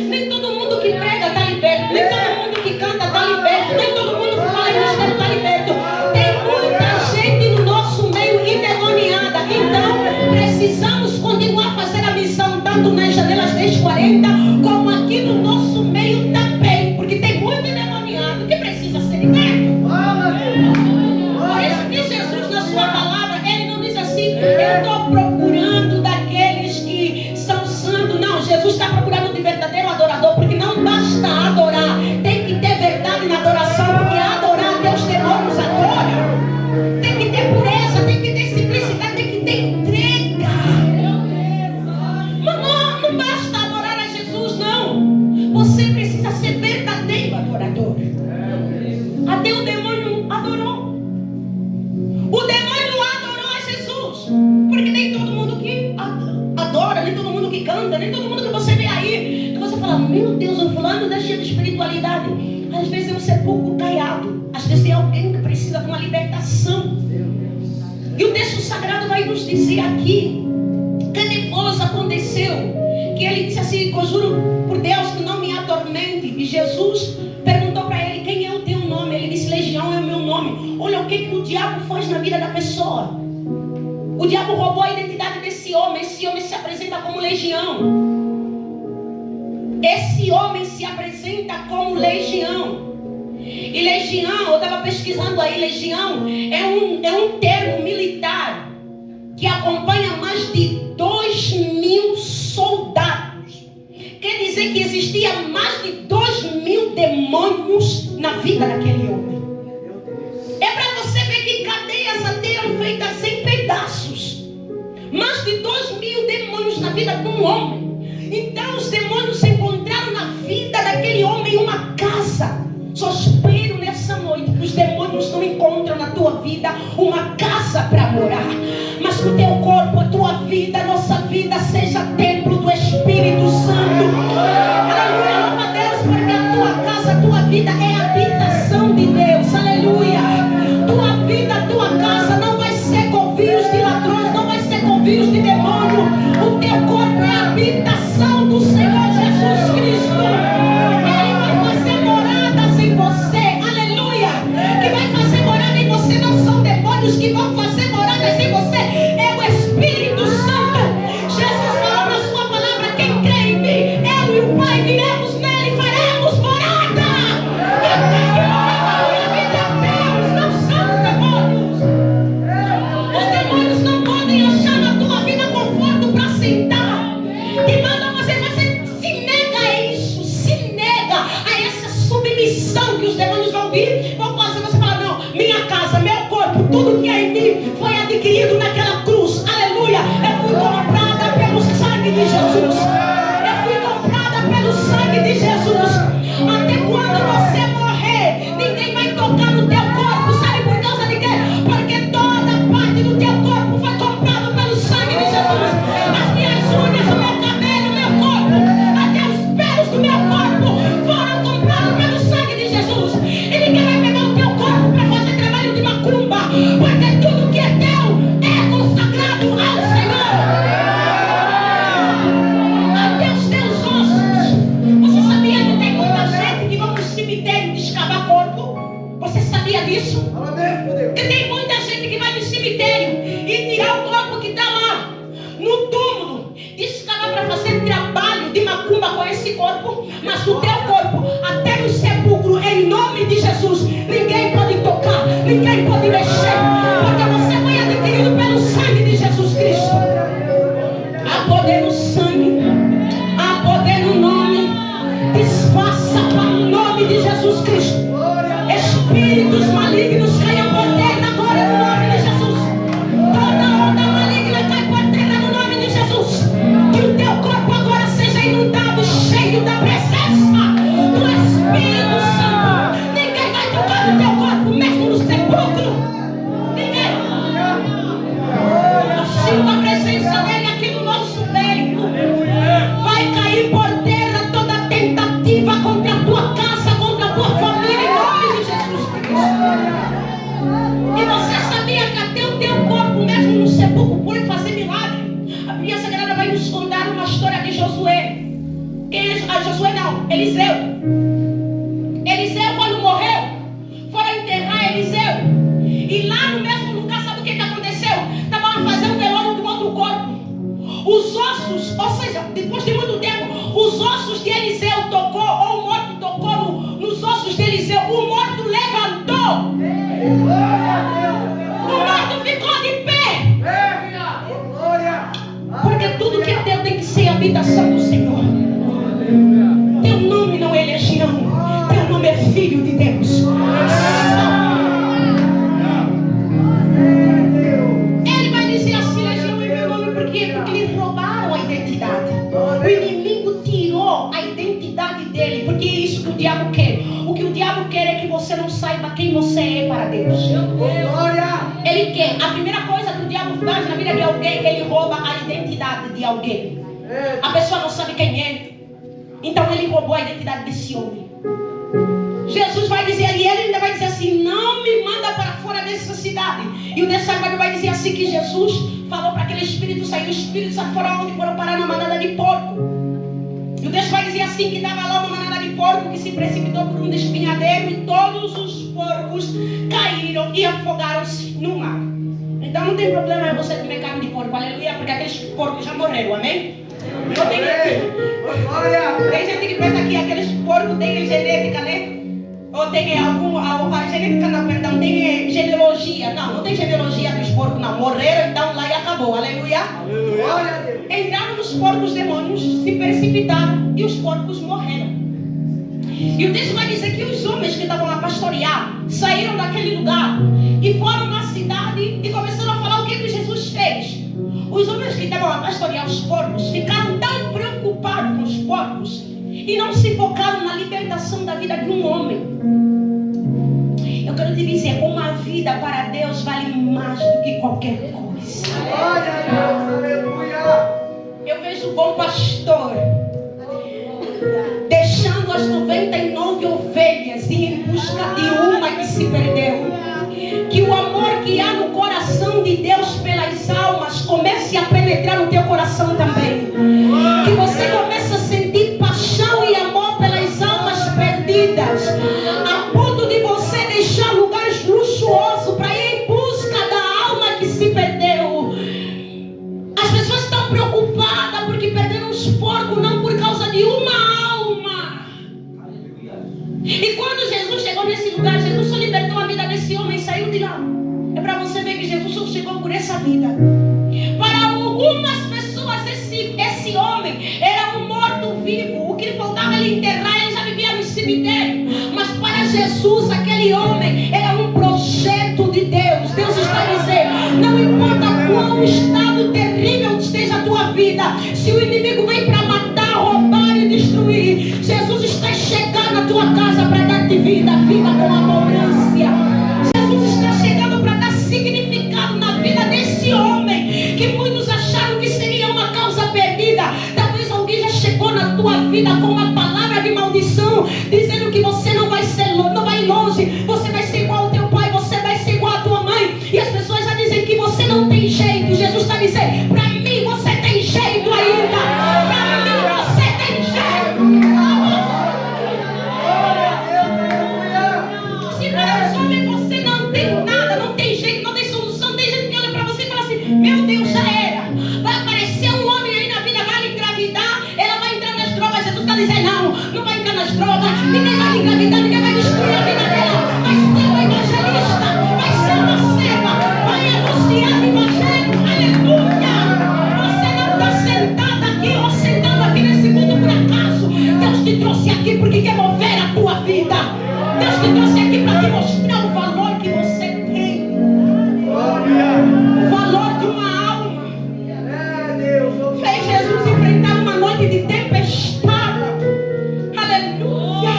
Nem todo mundo que prega está liberto. Nem todo mundo que canta está liberto. Nem todo mundo que fala em mistério está liberto. Tem muita gente no nosso meio endemoniada. Então precisamos continuar a fazer a missão, tanto nas janelas 1040 como aqui no nosso meio também. Porque tem muito endemoniado que precisa ser liberto. Por isso que Jesus, na sua palavra, ele não diz assim: eu estou procurando daqueles que são santos. Não, Jesus está procurando de verdadeiro adorador, porque não basta adorar, tem que ter verdade na adoração, porque adorar a Deus temor nos adora. Tem que ter pureza, tem que ter simplicidade, tem que ter entrega. Não basta adorar a Jesus, não. Você precisa ser verdadeiro adorador. Até o demônio adorou. O demônio adorou a Jesus. Porque nem todo mundo que adora, nem todo mundo que canta, nem todo mundo que você vê aí, que você fala: meu Deus, o fulano da cheia de espiritualidade. Às vezes é um sepulcro caiado. Às vezes é alguém que precisa de uma libertação. E o texto sagrado vai nos dizer aqui que depois aconteceu que ele disse assim: conjuro por Deus que não me atormente. E Jesus perguntou para ele: quem é o teu nome? Ele disse: Legião é o meu nome. Olha o que o diabo faz na vida da pessoa. O diabo roubou a identidade desse homem. Esse homem se apresenta como Legião. Esse homem se apresenta como Legião. E Legião, eu estava pesquisando aí, Legião é um termo militar que acompanha mais de 2.000 soldados. Quer dizer que existia mais de 2.000 demônios na vida daquele homem. É para você ver que cadeias até eram feitas em pedaços. Mais de 2.000 demônios na vida de um homem. Então os demônios encontraram na vida daquele homem uma casa. Só espero nessa noite que os demônios não encontram na tua vida uma casa para morar. Mas que o teu corpo, a tua vida, a nossa vida seja templo do Espírito Santo. Aleluia, louva a Deus, porque a tua casa, a tua vida é a habitação de Deus. Aleluia. Tua vida, a tua casa não vai ser covios de ladrões, não vai ser covios de demônio. O teu corpo é a habitação do Senhor Jesus Cristo. Ele vai fazer moradas em você. Aleluia. Que vai fazer morada em você não são demônios que vão fazer moradas em você. É o Espírito Santo. Jesus falou na sua palavra: quem crê em mim, eu e o Pai viremos nele e faremos morada. Eu tenho que morar na minha vida a Deus, não são os demônios. Os demônios não podem achar na tua vida conforto para sentar. Te mandam você se nega a isso, se nega a essa submissão que os demônios vão vir, vão fazer você falar: não, minha casa, meu corpo, tudo que é em mim foi adquirido naquela cruz. Aleluia. Eu fui comprada pelo sangue de Jesus. Eu fui comprada pelo sangue de Jesus. Até quando você morrer, ninguém vai tocar no teu corpo. Sabe por causa de quê? Porque toda parte do teu corpo foi comprado pelo sangue de Jesus. As minhas unhas, o meu cabelo, o meu corpo, até os pelos do meu corpo foram comprados pelo sangue de Jesus. E ninguém vai pegar o teu corpo para fazer trabalho de macumba, porque tudo que é teu é consagrado ao Senhor. Até os teus ossos. Você sabia que tem muita gente que vai no cemitério descavar corpo? Você sabia disso? Que tem muita gente que vai no cemitério e tirar o corpo que está lá no túmulo, descavar para fazer trabalho de macumba com esse corpo. Mas o teu corpo, até no sepulcro, em nome de Jesus, ninguém pode tocar, ninguém pode mexer, porque você foi adquirido pelo sangue de Jesus Cristo. Há poder no sangue, há poder no nome. Desfaça para o nome de Jesus Cristo. Espíritos malignos caiam por terra agora no nome de Jesus. Toda onda maligna cai por terra no nome de Jesus. Que o teu corpo agora seja inundado, cheio da presença do Espírito Santo. Ninguém vai tocar no teu corpo, mesmo no sepulcro. Ninguém. Eu sinto a presença dele aqui no nosso meio. Vai cair por terra toda tentativa contra a tua casa, contra a tua família, em nome de Jesus Cristo. E você sabia que até o teu corpo, mesmo no sepulcro, pode fazer milagre? A Bíblia Sagrada vai nos contar uma história de Josué. Josué não, Eliseu. Eliseu, quando morreu, foram enterrar Eliseu. E lá no mesmo lugar, sabe o que aconteceu? Estavam a fazer um velório de um outro corpo. Os ossos, ou seja, depois de muito tempo, os ossos de Eliseu tocou, ou o morto tocou nos ossos de Eliseu. O morto levantou. O morto ficou de pé. Porque tudo que é teu tem que ser habitação do Senhor. Teu nome não é Legião, teu nome é Filho de Deus. Ele vai dizer assim: Legião é meu nome, por quê? Porque lhe roubaram a identidade. O inimigo tirou a identidade dele, porque é isso que o diabo quer. O que o diabo quer é que você não saiba quem você é para Deus. Ele quer, a primeira coisa que o diabo faz na vida de alguém, ele rouba a identidade de alguém. A pessoa não sabe quem é, então ele roubou a identidade desse homem. Jesus vai dizer, e ele ainda vai dizer assim: não me manda para fora dessa cidade. E o texto vai dizer assim que Jesus falou para aquele espírito sair. O espírito saiu fora onde foram parar na manada de porco. E o texto vai dizer assim que estava lá uma manada de porco que se precipitou por um despenhadeiro e todos os porcos caíram e afogaram-se no mar. Então não tem problema você comer carne de porco, aleluia, porque aqueles porcos já morreram, amém? Tem gente que pensa que aqueles porcos têm genética, né? Ou tem a genética, não, perdão, tem genealogia. Não tem genealogia dos porcos, não. Morreram, então lá e acabou, aleluia. Entraram nos porcos demônios, se precipitaram e os porcos morreram. E o texto vai dizer que os homens que estavam lá pastorear saíram daquele lugar e foram na cidade e começaram a falar o que Jesus fez. Os homens que estavam lá pastorear os porcos ficaram tão preocupados com os porcos e não se focaram na libertação da vida de um homem. Eu quero te dizer, uma vida para Deus vale mais do que qualquer coisa. Glória a Deus, aleluia. Eu vejo o bom pastor deixando as 99 ovelhas e ir em busca de uma que se perdeu. Que o amor que há no coração de Deus pelas almas comece a penetrar no teu coração também. Que você comece a sentir paixão e amor pelas almas perdidas, a ponto de você deixar lugares luxuosos para ir em busca da alma que se perdeu. As pessoas estão preocupadas porque perderam os porcos, não por causa de uma alma. E quando Jesus chegou nesse lugar, Jesus só libertou a vida desse homem e saiu de lá. É para você ver que Jesus só chegou por essa vida. Para algumas pessoas esse homem era um morto-vivo. O que faltava ele enterrar, ele já vivia no cemitério. Mas para Jesus aquele homem era um projeto de Deus. Deus está dizendo, não importa quão estado terrível esteja a tua vida, se o inimigo vem para matar, roubar e destruir, Jesus está chegando na tua casa para dar-te vida com abundância. Jesus está chegando para dar significado na vida desse homem que muitos acharam que seria uma causa perdida. Talvez alguém já chegou na tua vida com uma palavra de maldição, dizendo que você não vai longe, você vai ser igual ao teu pai, você vai ser igual à tua mãe, e as pessoas já dizem que você não tem jeito. Jesus está dizendo, para mim você tem jeito ainda, para mim você tem jeito. Se para os homens você não tem nada, não tem jeito, não tem solução, tem gente que olha para você e fala assim, meu Deus, já era, vai aparecer um homem aí na vida, vai lhe engravidar, ela vai entrar nas drogas. Jesus está dizendo, não vai entrar nas drogas, ninguém vai lhe engravidar, ninguém vai destruir a vida dela, vai ser uma evangelista, vai ser uma serva, vai anunciar o evangelho, aleluia. Você não está sentado aqui ou sentado aqui nesse mundo por acaso. Deus te trouxe aqui porque quer mover a tua vida. Deus te trouxe aqui para te mostrar o valor que você tem, o valor de uma alma. Fez Jesus enfrentar uma noite de tempestade, aleluia.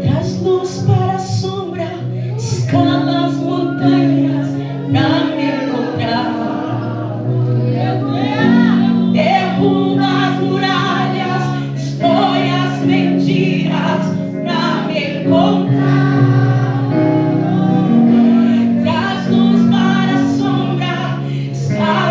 Traz-nos para a sombra, escala as montanhas para me encontrar. Derruba as muralhas, expõe as mentiras para me encontrar. Traz-nos para a sombra, escala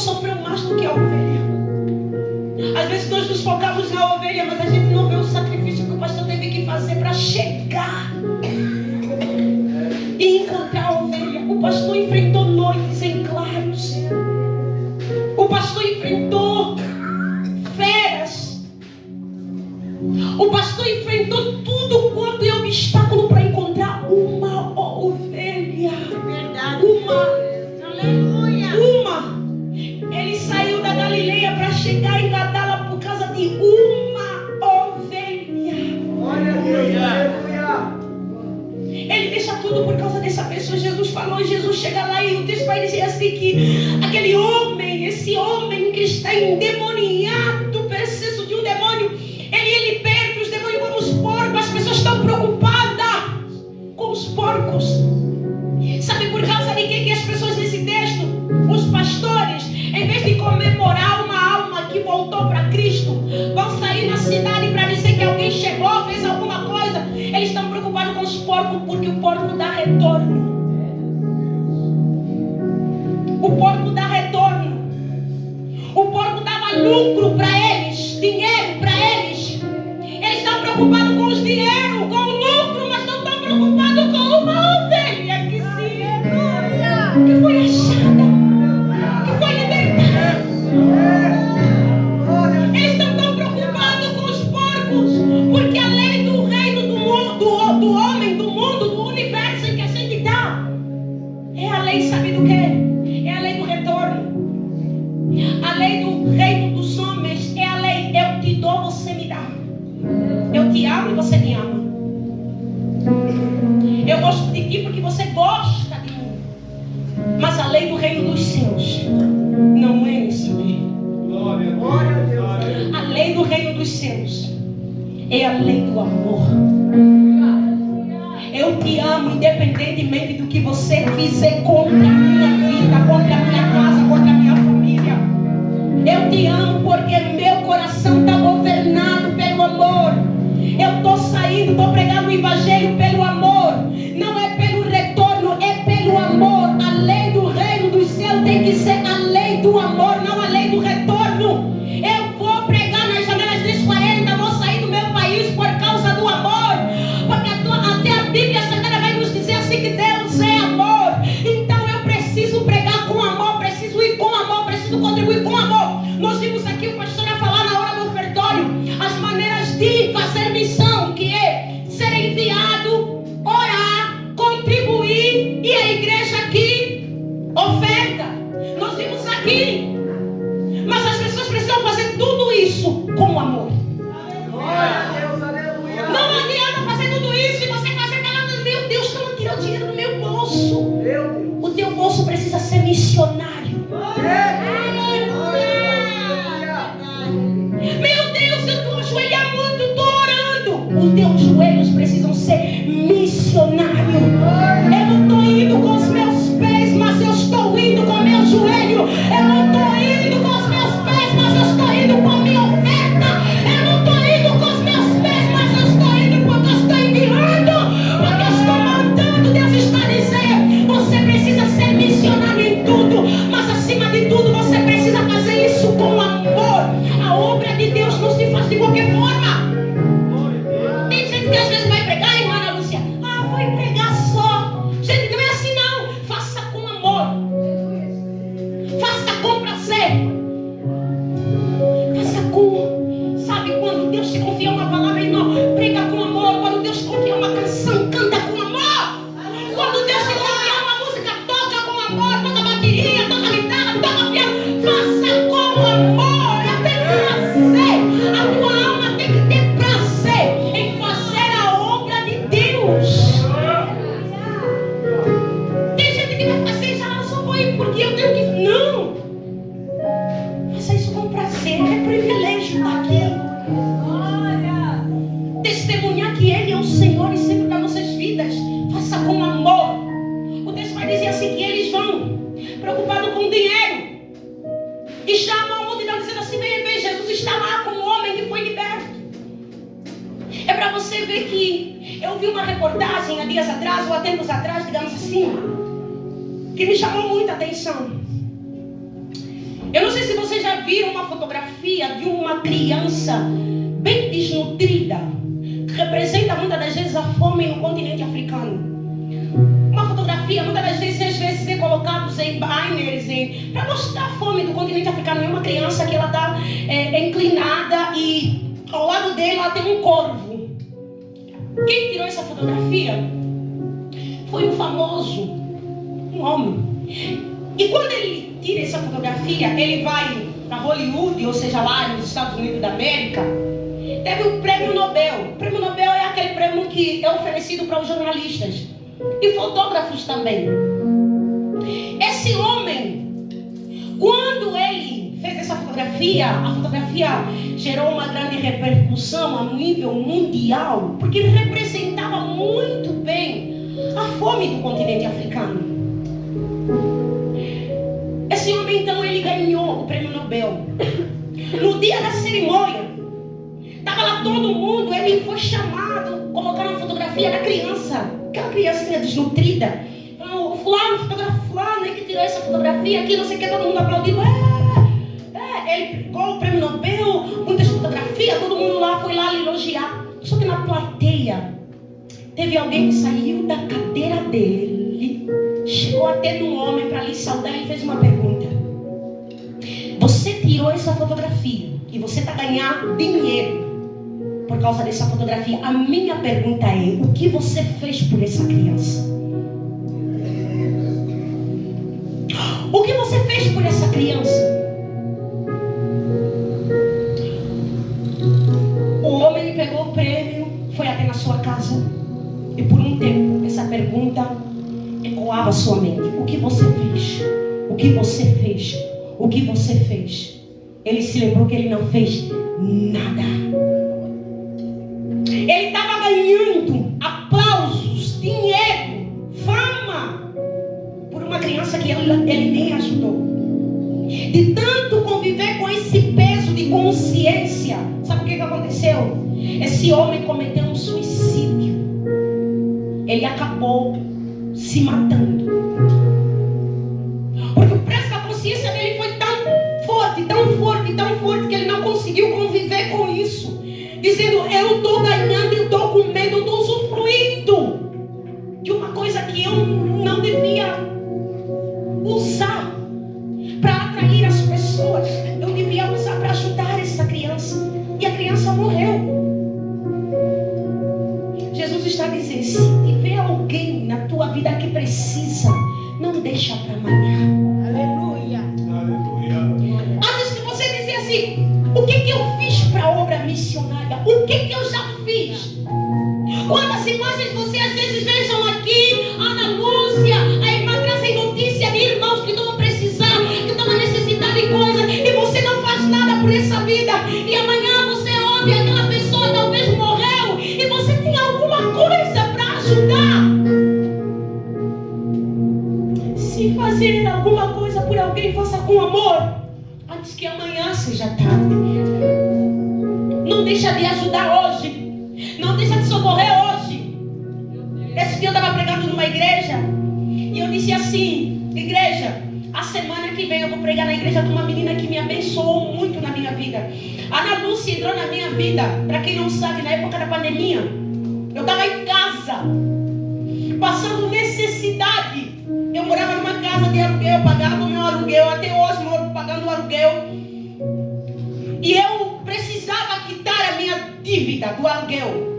sofreu mais do que a ovelha. Às vezes nós nos focamos na ovelha, mas a gente não vê o sacrifício que o pastor teve que fazer para chegar e encontrar a ovelha. O pastor enfrentou noites em claros. O pastor enfrentou feras. O pastor enfrentou tudo quanto é obstáculo para encontrar uma ovelha. Verdade. Aleluia. Ele saiu da Galileia para chegar em Gadara por causa de uma ovelha. Glória a Deus, aleluia. Ele deixa tudo por causa dessa pessoa. Jesus falou, e Jesus chega lá e o texto vai dizer assim que aquele homem, esse homem que está endemoniado, preciso de um demônio, ele perde os demônios como os porcos. As pessoas estão preocupadas com os porcos. Sabe por causa de que as pessoas nesse texto, os pastores, em vez de comemorar uma alma que voltou para Cristo, vão sair na cidade para dizer que alguém chegou, fez alguma coisa. Eles estão preocupados com os porcos, porque o porco dá retorno. O porco dá retorno. O porco dava lucro para eles, dinheiro para eles. Eles estão preocupados com os dinheiro, com o lucro, mas não estão preocupados com uma ovelha que que foi achada, que foi libertada. Eles estão tão preocupados com os porcos, porque a lei do reino do homem, do mundo, do universo em que a gente está, é a lei, sabe do que? É a lei do retorno. A lei do reino dos homens é a lei: eu te dou, você me dá. Eu te amo e você me ama. Eu gosto de ti porque você gosta de mim. Mas a lei do reino dos céus não é essa lei. Glória a Deus. A lei do reino dos céus é a lei do amor. Eu te amo independentemente do que você fizer contra a minha vida, contra a minha casa, contra a minha família. Eu te amo porque meu coração está governado pelo amor. Eu estou saindo, estou pregando o evangelho pelo amor. Não é pelo retorno, é pelo amor. A lei do reino dos céus tem que ser a lei do amor, não a lei do retorno. Eu vou pregar nas janelas desse 40, vou sair do meu país por causa do amor. Porque até a Bíblia Sagrada vai nos dizer assim que Deus é amor. Então eu preciso pregar com amor, preciso ir com amor, preciso contribuir com amor. Nós vimos aqui o pastor a falar na hora do ofertório as maneiras de fazer missão, que é ser enviado, orar, contribuir, e a igreja aqui oferta. Nós vimos aqui. Mas as pessoas precisam fazer tudo isso com amor. Glória a Deus, aleluia. Não adianta fazer tudo isso e você fazer falando: meu Deus, não tirou dinheiro do meu bolso. Meu Deus. O teu bolso precisa ser missionário. Meu Deus, eu estou ajoelhando, estou orando. Os teus joelhos precisam ser missionários. Eu não estou indo com os meus pés, mas eu estou indo com meu joelho. Eu não estou indo com os meus pés, mas eu estou indo com a minha oferta. Eu não estou indo com os meus pés, mas eu estou indo porque eu estou enviando, porque eu estou mandando. Deus está dizendo: você precisa ser missionário em tudo, mas acima de tudo você precisa fazer isso com amor. A obra de Deus não se faz de qualquer forma. Tem gente que às vezes vai pregar, irmã Ana Lúcia, vai pregar só. Gente, não é assim não. Faça com amor. Faça com prazer. Faça com, sabe, quando Deus te confia uma palavra, irmão, prega com amor. Quando Deus te confia uma canção, canta com amor. Quando Deus te confia uma música, toca com amor. Toca bateria, toca guitarra, toca piano. Faça com amor. É ter prazer. A tua alma tem que ter prazer em fazer a obra de Deus. Tem gente que vai fazer já, eu só vou ir porque eu tenho que. Não! Faça isso com prazer, é privilégio estar aqui. Testemunhar que Ele é o Senhor e Senhor das nossas vidas. Faça com amor. O texto vai dizer assim que eles vão preocupados com dinheiro e chamam a multidão dizendo assim: vem ver, Jesus está lá com um homem que foi liberto. É para você ver que eu vi uma reportagem há dias atrás, ou há tempos atrás, digamos assim, que me chamou muita atenção. Eu não sei se vocês já viram uma fotografia de uma criança bem desnutrida, que representa muitas das vezes a fome no continente africano. Uma fotografia, muitas das vezes é colocados em banners para mostrar a fome do continente africano. É uma criança que ela está inclinada e ao lado dela tem um corvo. Quem tirou essa fotografia foi um famoso, um homem. E quando ele tira essa fotografia, ele vai para Hollywood, ou seja, lá nos Estados Unidos da América. Teve o Prêmio Nobel. O Prêmio Nobel é aquele prêmio que é oferecido para os jornalistas e fotógrafos também. Esse homem, quando ele fez essa fotografia, a fotografia gerou uma grande repercussão a nível mundial, porque ele representava muito bem a fome do continente africano. Esse homem, então, ele ganhou o Prêmio Nobel. No dia da cerimônia, estava lá todo mundo, ele foi chamado, colocaram uma fotografia da criança, aquela criança desnutrida. O fulano, o fotógrafo fulano, que tirou essa fotografia aqui, não sei o que, todo mundo aplaudindo. Ele pegou o Prêmio Nobel, muitas fotografias, todo mundo lá foi lá elogiar. Só que na plateia, teve alguém que saiu da cadeira dele, chegou até no homem para lhe saudar e fez uma pergunta. Você tirou essa fotografia e você está ganhando dinheiro por causa dessa fotografia. A minha pergunta é: o que você fez por essa criança? O que você fez por essa criança? O homem pegou o prêmio, foi até na sua casa e por um tempo essa pergunta ecoava a sua mente. O que você fez? O que você fez? O que você fez? Ele se lembrou que ele não fez nada. Ele estava ganhando aplausos, dinheiro, fama por uma criança que ele nem ajudou. De tanto conviver com esse peso de consciência, sabe o que aconteceu? Esse homem cometeu um suicídio. Ele acabou se matando. Porque o peso da consciência dele foi tão forte, tão forte, tão forte, que ele não conseguiu conviver com isso. Dizendo: eu estou ganhando, eu estou comendo, eu estou usufruindo de uma coisa que eu não devia usar para atrair as pessoas. Eu devia usar para ajudar essa criança. E a criança morreu. Jesus está dizendo: se tiver alguém na tua vida que precisa, não deixa para amanhã. Aleluia. Aleluia. Às vezes você dizia assim: o que eu fiz para a obra missionária? O que eu já fiz? Quantas imagens você às vezes vejam aqui, Ana Lúcia, a irmã trazem notícia de irmãos que estão a precisar, que estão a necessitar de coisa, e você não faz nada por essa vida, e amanhã você ouve aquela pessoa talvez morreu, e você tem alguma coisa para ajudar. Se fazer alguma coisa por alguém, faça com amor, antes que amanhã seja tarde. Não deixa de ajudar hoje. Não deixa de socorrer hoje. Esse dia eu estava pregando numa igreja e eu disse assim: igreja, a semana que vem eu vou pregar na igreja de uma menina que me abençoou muito na minha vida. A Ana Lúcia entrou na minha vida. Para quem não sabe, na época da pandemia, eu estava em casa, passando necessidade. Eu morava numa casa de aluguel, pagava o meu aluguel, até hoje moro pagando o aluguel. E eu precisava quitar a minha dívida do aluguel.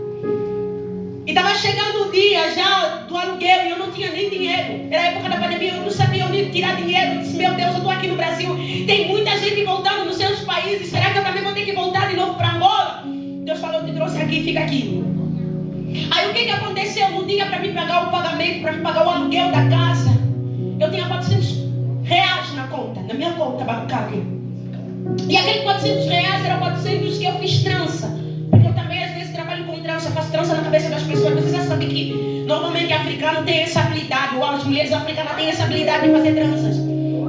E estava chegando o dia já do aluguel e eu não tinha nem dinheiro. Era a época da pandemia, eu não sabia onde tirar dinheiro. Eu disse: meu Deus, eu estou aqui no Brasil, tem muita gente voltando nos seus países. Será que eu também vou ter que voltar de novo para Angola? Deus falou: eu te trouxe aqui, fica aqui. Aí o que aconteceu? No dia para me pagar o pagamento, para me pagar o aluguel da casa, eu tinha R$400 na conta, na minha conta bancária. E aqueles R$400 eram 400 que eu fiz trança. Porque eu também às vezes trabalho com trança, faço trança na cabeça das pessoas. Vocês já sabem que normalmente africano tem essa habilidade, ou as mulheres africanas têm essa habilidade de fazer tranças.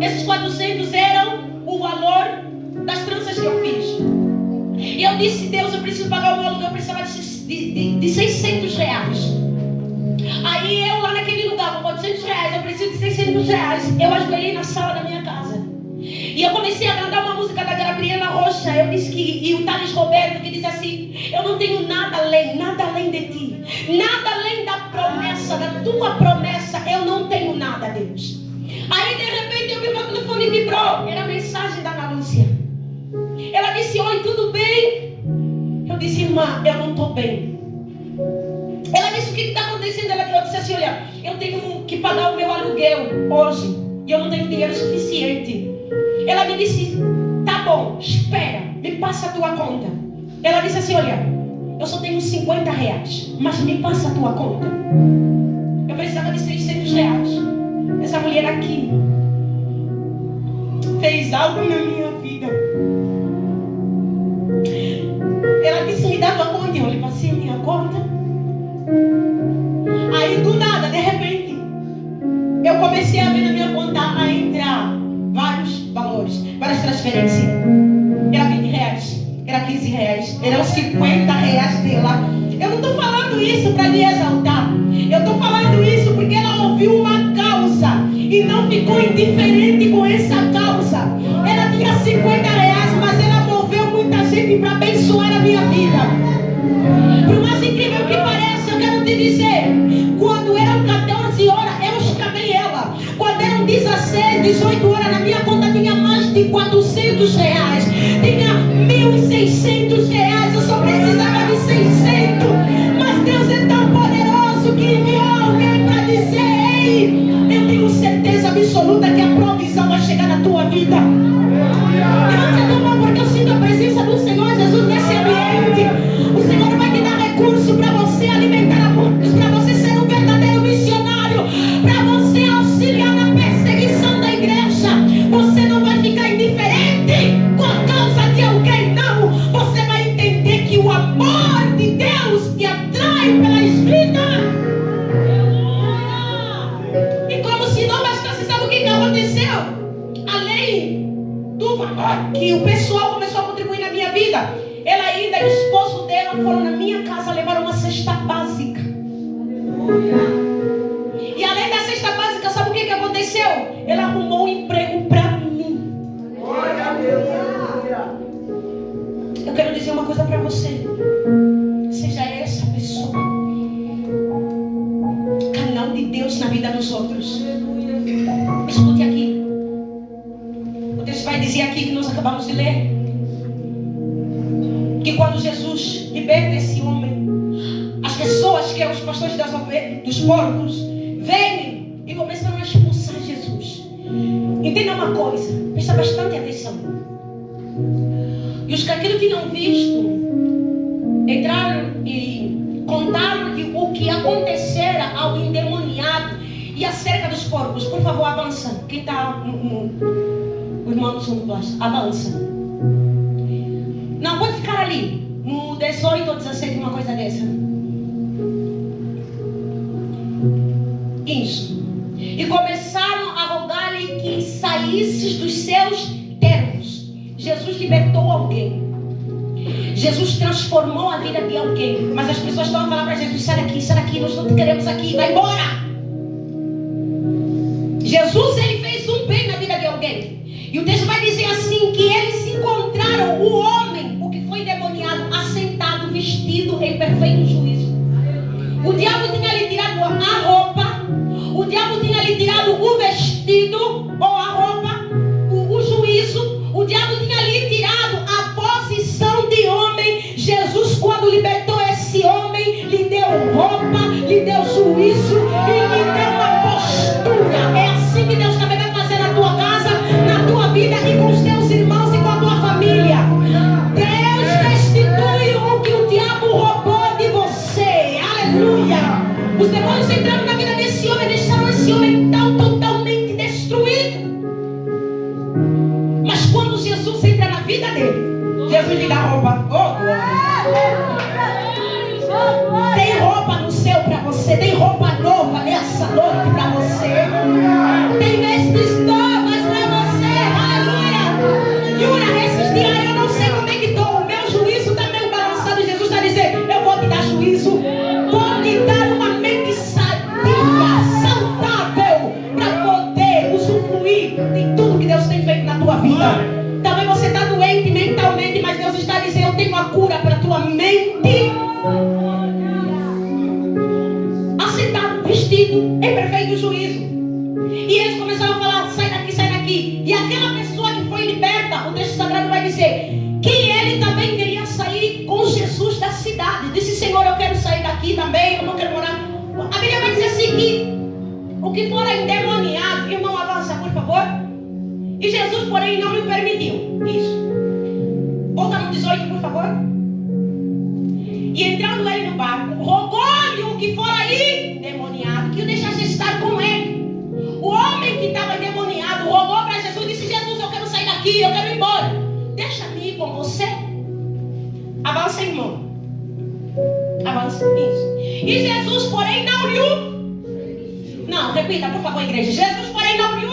Esses 400 eram o valor das tranças que eu fiz. E eu disse: Deus, eu preciso pagar o meu aluguel, eu precisava de R$600. Aí eu lá naquele lugar com R$400, eu preciso de R$600. Eu ajoelhei na sala da minha casa. E eu comecei a cantar uma música da Gabriela Rocha. Eu disse e o Thales Roberto, que diz assim: eu não tenho nada além de ti. Nada além da promessa, da tua promessa. Eu não tenho nada, Deus. Aí de repente eu vi meu telefone vibrou. Era a mensagem da Ana Lúcia. Ela disse: oi, tudo bem? Eu disse: irmã, eu não estou bem. Ela disse: o que está acontecendo? Eu disse assim: olha, eu tenho que pagar o meu aluguel hoje e eu não tenho dinheiro suficiente. Ela me disse: tá bom, espera, me passa a tua conta. Ela disse assim: olha, eu só tenho 50 reais, mas me passa a tua conta. Eu precisava de 600 reais. Essa mulher aqui fez algo na minha vida. Ela disse: me dá tua conta. Eu lhe passei a minha conta. Aí do nada, de repente, eu comecei a ver na minha conta a entrar vários valores, várias transferências. Era 20 reais, era 15 reais, eram 50 reais dela. Eu não estou falando isso para lhe exaltar. Eu estou falando isso porque ela ouviu uma causa e não ficou indiferente com essa causa. Ela tinha 50 reais, mas ela moveu muita gente para abençoar a minha vida. Por mais incrível que pareça, eu quero te dizer, quando eram 14 horas, eu chamei ela. Quando eram 16, 18 horas, na minha conta tinha mais de 400 reais. Tinha 1.600 reais. Eu só precisava de 600. Mas Deus é tão poderoso que enviou alguém para dizer: ei, eu tenho certeza absoluta que a provisão vai chegar na tua vida. Levante a tua mão, porque eu sinto a presença do Senhor Jesus nesse ambiente. O Senhor vai te dar recurso para você alimentar a muitos, para você ser um verdadeiro missionário, para você auxiliar na perseguição da igreja. Você não vai ficar indiferente com a causa de alguém, não. Você vai entender que o amor de Deus te atrai pelas vidas. E como se não bastasse, sabe o que aconteceu? Além do valor que o pessoal começou a contribuir na minha vida, ela ainda e o esposo dela foram na minha casa, levaram uma cesta básica. E além da cesta básica, sabe o que aconteceu? Ela arrumou um emprego para mim. Eu quero dizer uma coisa para você. Seja essa pessoa, canal de Deus na vida dos outros. Escute aqui. O texto vai dizer aqui que nós acabamos de ler, que quando Jesus liberta esse homem, as pessoas que eram os pastores dos porcos vêm e começam a expulsar Jesus. Entenda uma coisa, presta bastante atenção. E os que aquilo tinham visto entraram e contaram o que acontecera ao endemoniado e acerca dos porcos. Por favor, avança. Quem está o irmão do som do plástico, avança. Não, pode ficar ali, no 18 ou 17, uma coisa dessa. Isso. E começaram a rogar-lhe que saísses dos seus termos. Jesus libertou alguém. Jesus transformou a vida de alguém. Mas as pessoas estão a falar para Jesus: sai daqui, nós não te queremos aqui, vai embora. Jesus, ele fez um bem na vida de alguém. E o texto vai dizer assim, que eles encontraram o homem, o que foi endemoniado, assentado, vestido em perfeito juízo. O diabo tinha lhe tirado a roupa, o diabo tinha lhe tirado o vestido, ou a roupa, o juízo. O diabo tinha lhe tirado a posição de homem. Jesus, quando libertou esse homem, lhe deu roupa, lhe deu juízo e lhe deu uma postura. É assim que Deus também vai fazer na tua casa, na tua vida e com os teus irmãos e com a tua família. Deus restitui o que o diabo roubou de você. Aleluia. Os demônios entraram na vida desse homem, deixaram esse homem tão totalmente destruído. Mas quando Jesus entra na vida dele, Jesus lhe dá roupa. Tem roupa no céu para você. Tem roupa nova nessa noite para você. Tem vestes novas para você. Aleluia. Jura, esses dias eu não sei como é que estou. O meu juízo está meio balançado. Jesus está dizendo: eu vou te dar juízo. Vou te dar uma mente sadia, saudável, para poder usufruir de tudo que Deus tem feito na tua vida. vestido em perfeito juízo. E eles começaram a falar: sai daqui, sai daqui. E aquela pessoa que foi liberta, o texto sagrado vai dizer que ele também queria sair com Jesus da cidade. Disse: Senhor, eu quero sair daqui também, eu não quero morar. A Bíblia vai dizer assim que o que fora endemoniado, irmão, avança por favor. E Jesus, porém, não lhe permitiu isso. Volta no 18, por favor. E entrando ele no barco, rogou-lhe o que fora aí endemoniado que o deixasse estar com ele. O homem que estava endemoniado rogou para Jesus e disse: Jesus, eu quero sair daqui, eu quero ir embora. Deixa-me ir com você. Avança, irmão. Avança, isso. E Jesus, porém, não lhe... Não, repita, por favor, igreja. Jesus, porém, não lhe...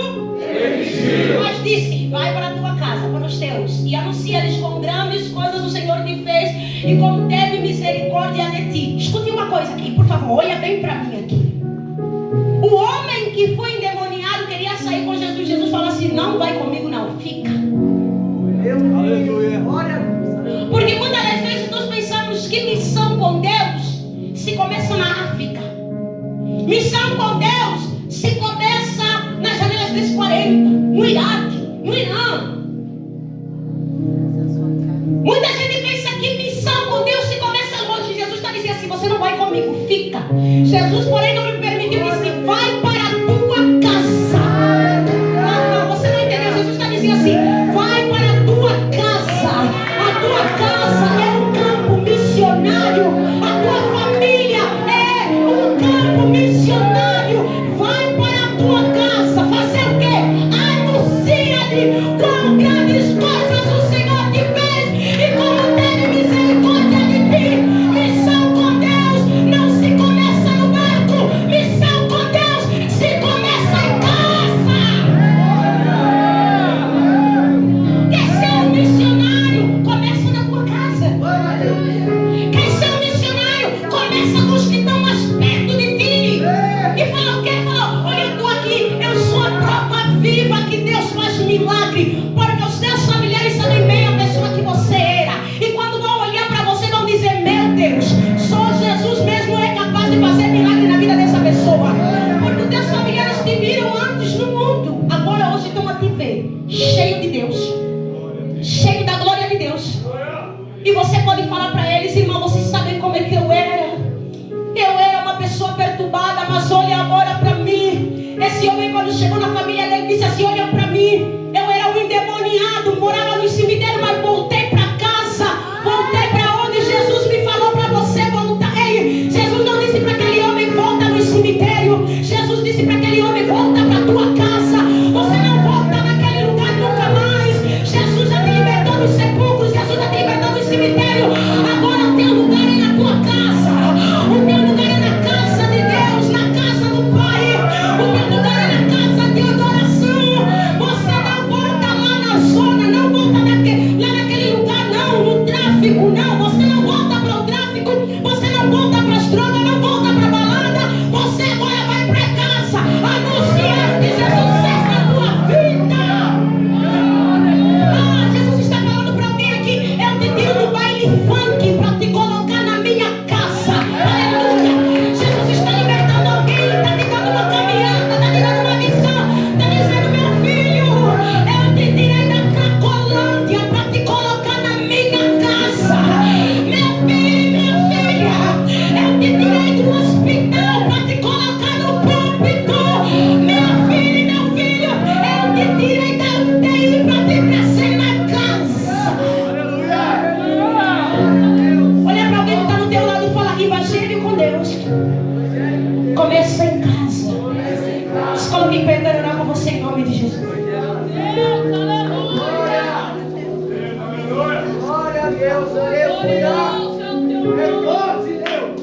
Mas disse: vai para a tua casa, para os teus, e anuncia-lhes com grandes coisas o Senhor te fez e como teve misericórdia de ti. Escute uma coisa aqui, por favor, olha bem para mim aqui. O homem que foi endemoniado queria sair com Jesus. Jesus falou assim: não vai comigo não, fica. Aleluia. Porque muitas das vezes nós pensamos que missão com Deus se começa na África. Missão com Deus se começa nas janelas dos 40, no Iraque, no Irã. Muita gente pensa que missão com Deus se começa longe. Jesus está dizendo assim: você não vai comigo, fica. Jesus, porém, não lhe permitiu e disse: vai para a tua casa. Não, você não entendeu. Jesus está dizendo assim: vai para a tua casa. A tua casa é um campo missionário. A tua família é um campo missionário. Vai para a tua casa. Fazer o quê? Anuncia-lhe com grandes coisas o Senhor te fez e como teve misericórdia de ti. Missão com Deus não se começa no barco. Missão com Deus se começa em casa. Quer ser um missionário? Começa na tua casa. Quer ser um missionário? Começa com os que estão mais perto de ti. E fala o quê? Fala: olha, eu estou aqui, eu sou a prova viva que Deus faz milagre. Porque os teus familiares sabem bem a pessoa que você era. E quando vão olhar para você, vão dizer: meu Deus, só Jesus mesmo é capaz de fazer milagre na vida dessa pessoa. Porque os teus familiares te viram antes no mundo. Agora hoje estão a te ver cheio de Deus, cheio da glória de Deus. E você pode falar para eles: irmão, vocês sabem como é que eu era? Eu era uma pessoa perturbada, mas olha agora para mim. Esse homem, quando chegou na família dele, disse assim: olha para mim, eu era um endemoniado, morava no cemitério, mas voltei para casa. Voltei para onde Jesus me falou para você voltar. Ei, Jesus não disse para aquele homem: volta no cemitério. Jesus disse para aquele homem: volta para a tua casa. Você não volta naquele lugar nunca mais. Jesus já te libertou dos sepulcros, Jesus já te libertou do cemitério. Agora o teu lugar é na tua casa. O teu lugar é na casa de Deus, na casa do Pai. O teu lugar é na casa de adoração. Você não volta lá na zona, não volta lá naquele lugar, não, no tráfico, não. Você não volta para o tráfico, você não volta para as drogas, não volta para a balada. Você agora vai para casa anunciar que Jesus fez na tua vida. Jesus está falando para alguém aqui: eu te tiro do baile funk para te colocar na minha casa. Aleluia. Jesus está libertando alguém, está te dando uma caminhada, está te dando uma missão, está dizendo: meu filho, eu te tirei da Cracolândia para te colocar na minha casa. Meu filho, minha filha, eu te tirei do hospital para te colocar no púlpito. Meu filho e meu filho, eu te tirei da UTI para te trazer na casa. Olha para alguém que está no teu lado e fala: evangelho com Deus começa em casa. Se coloque em pé, eu quero orar com você em nome de Jesus. Glória a Deus, aleluia. É forte, Deus.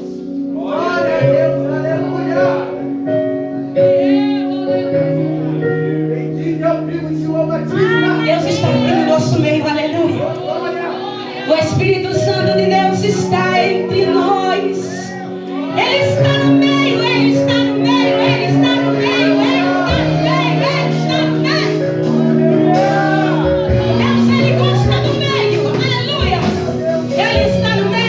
Glória a Deus, aleluia. Bendito é o primo de João Batista. Deus está aqui no nosso meio, aleluia. O Espírito Santo de Deus está entre nós. Ele está no meio, Ele está no meio, Ele está no meio, Ele está no meio, Ele está no meio. Deus, Ele gosta do meio, aleluia. Ele está no meio.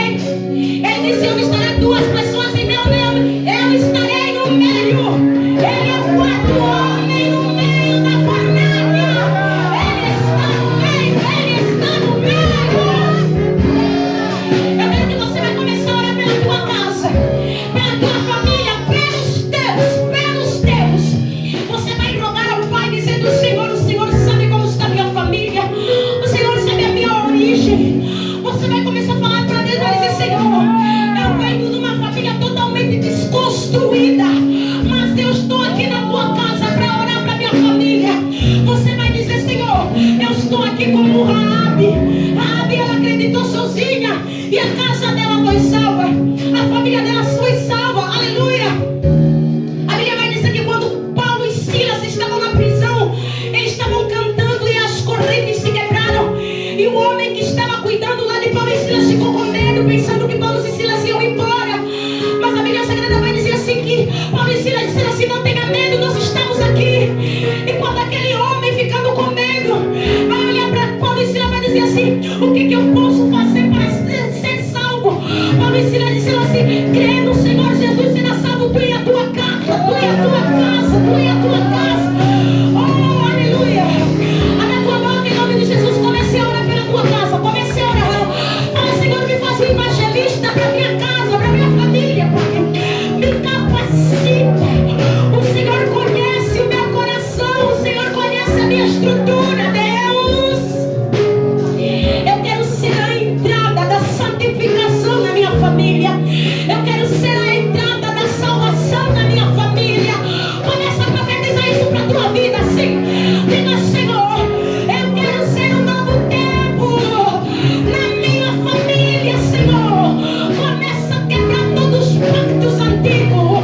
tua casa. Oh, aleluia. Abre a tua boca em nome de Jesus. Comece a orar pela tua casa. Comece a orar. Fala, Senhor, me faz um evangelista para minha casa, para minha família, Pai. Me capacita. O Senhor conhece o meu coração. O Senhor conhece a minha estrutura, Deus. Eu quero ser a entrada da santificação na minha família. Eu quero ser a entrada da salvação na minha família. Começa a profetizar isso para a tua vida, assim. Diga, Senhor, eu quero ser um novo tempo na minha família, Senhor. Começa a quebrar todos os pactos antigos.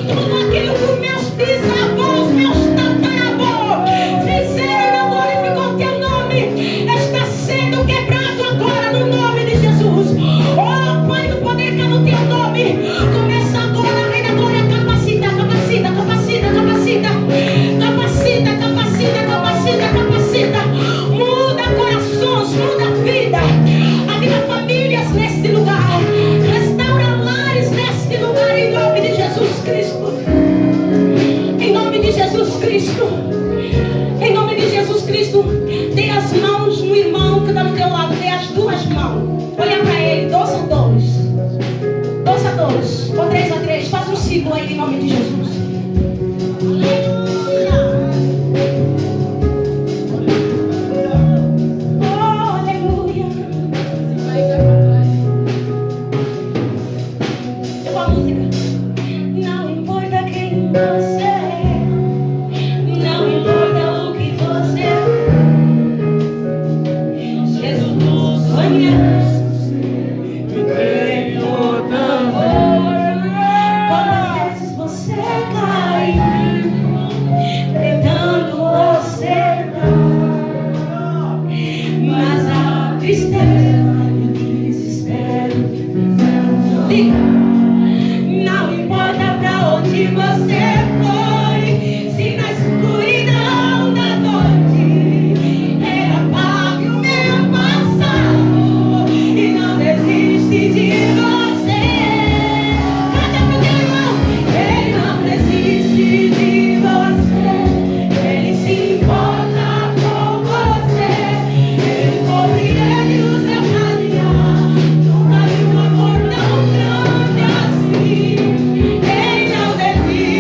Tudo aquilo que meus bisavós, meus tataravós fizeram, não glorificou teu nome. Está sendo quebrado agora no nome de Jesus. Oh, Pai do poder, que é no teu nome. Começa agora, Rei da Glória. Capacita, capacita, capacita, capacita. Capacita, capacita, capacita, capacita. Muda corações, muda a vida. Aviva famílias neste lugar. Restaura lares neste lugar, em nome de Jesus Cristo. Em nome de Jesus Cristo. Em nome de Jesus Cristo. Dê as mãos no irmão que está do teu lado. Dê as duas mãos. Olha para ele, 2 a 2. 2 a 2. Ou 3 a 3. Faz um ciclo aí em nome de Jesus. Oh, aleluia. Tem uma música. Não importa quem você é. Não importa o que você é. Jesus conhece. Quantas vezes você cai, tentando acertar, mas a tristeza e o desespero. Diga, não importa pra onde você foi, se na escuridão da noite ele apague o meu passado e não desiste de você. Canta pro teu irmão. Ele não desiste de você. Ele se importa com você. Ele compreende o seu caminhar. Nunca vi um amor tão grande assim. Ele não desiste.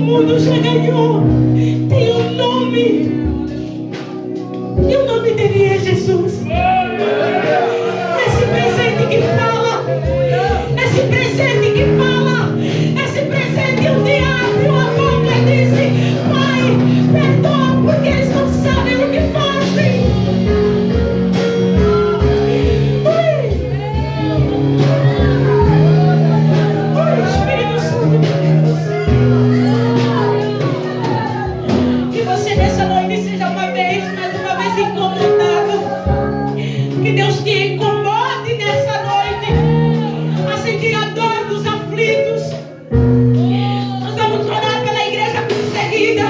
mundo já ganhou. Tem um nome. E o nome dele é Jesus. Esse presente que fala. Esse presente que fala. Esse presente um dia abriu a boca e disse: Pai, perdoa porque eles não sabem o que fazem. Espírito Santo de Deus. Que você nessa noite seja mais uma vez incomodado. Que Deus te incomode nessa noite a sentir a dor dos aflitos. Nós vamos orar pela igreja perseguida.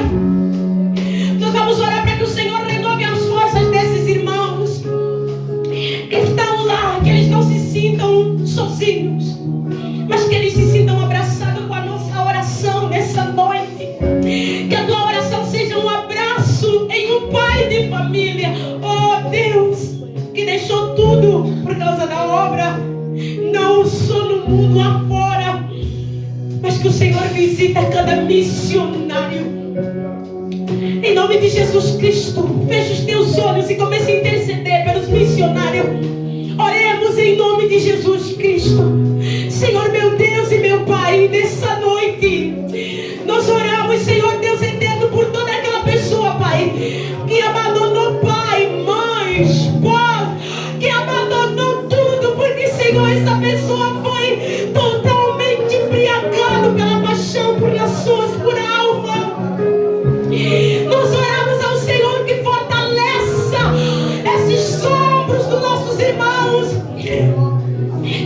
Nós vamos orar para que o Senhor renove as forças desses irmãos que estão lá, que eles não se sintam sozinhos, mas que eles se sintam abraçados com a nossa oração nessa noite. Que a tua oração seja um abraço em um pai de família. Oh Deus, que deixou tudo por causa da obra, não só no mundo lá fora, mas que o Senhor visita cada missionário. Em nome de Jesus Cristo, fecha os teus olhos e comece a interceder pelos missionários. Oremos em nome de Jesus Cristo. Senhor meu Deus e meu Pai, nessa noite nós oramos, Senhor Deus eterno, por toda aquela pessoa, Pai, que abandonou pai, mãe, esposa, que abandonou tudo, porque, Senhor, essa pessoa foi totalmente embriagada pela paixão por Jesus, por alma. Nós oramos ao Senhor que fortaleça esses ombros dos nossos irmãos.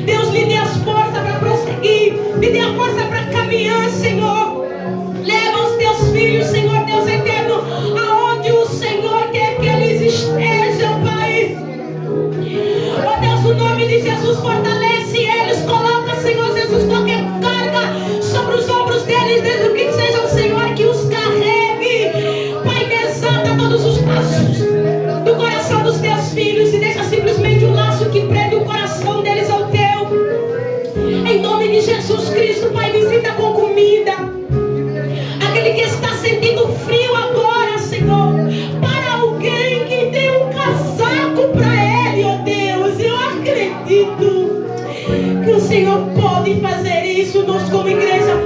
Deus, lhe dê as forças para prosseguir, lhe dê a força para caminhar, Senhor. Leva os teus filhos, Senhor Deus eterno, aonde o Senhor quer que eles estejam, Pai. Oh Deus, no nome de Jesus, fortalece eles, coloca, Senhor Jesus, qualquer carga sobre os ombros deles, desde que seja o Senhor que os carregue. Pai, desata todos os laços do coração dos teus filhos e deixa simplesmente um laço que prende o coração deles ao teu. Em nome de Jesus Cristo, Pai, visita com comida aquele que está sentindo frio agora, Senhor. Para alguém que tem um casaco para ele, oh Deus, eu acredito que o Senhor pode fazer isso. Nós como igreja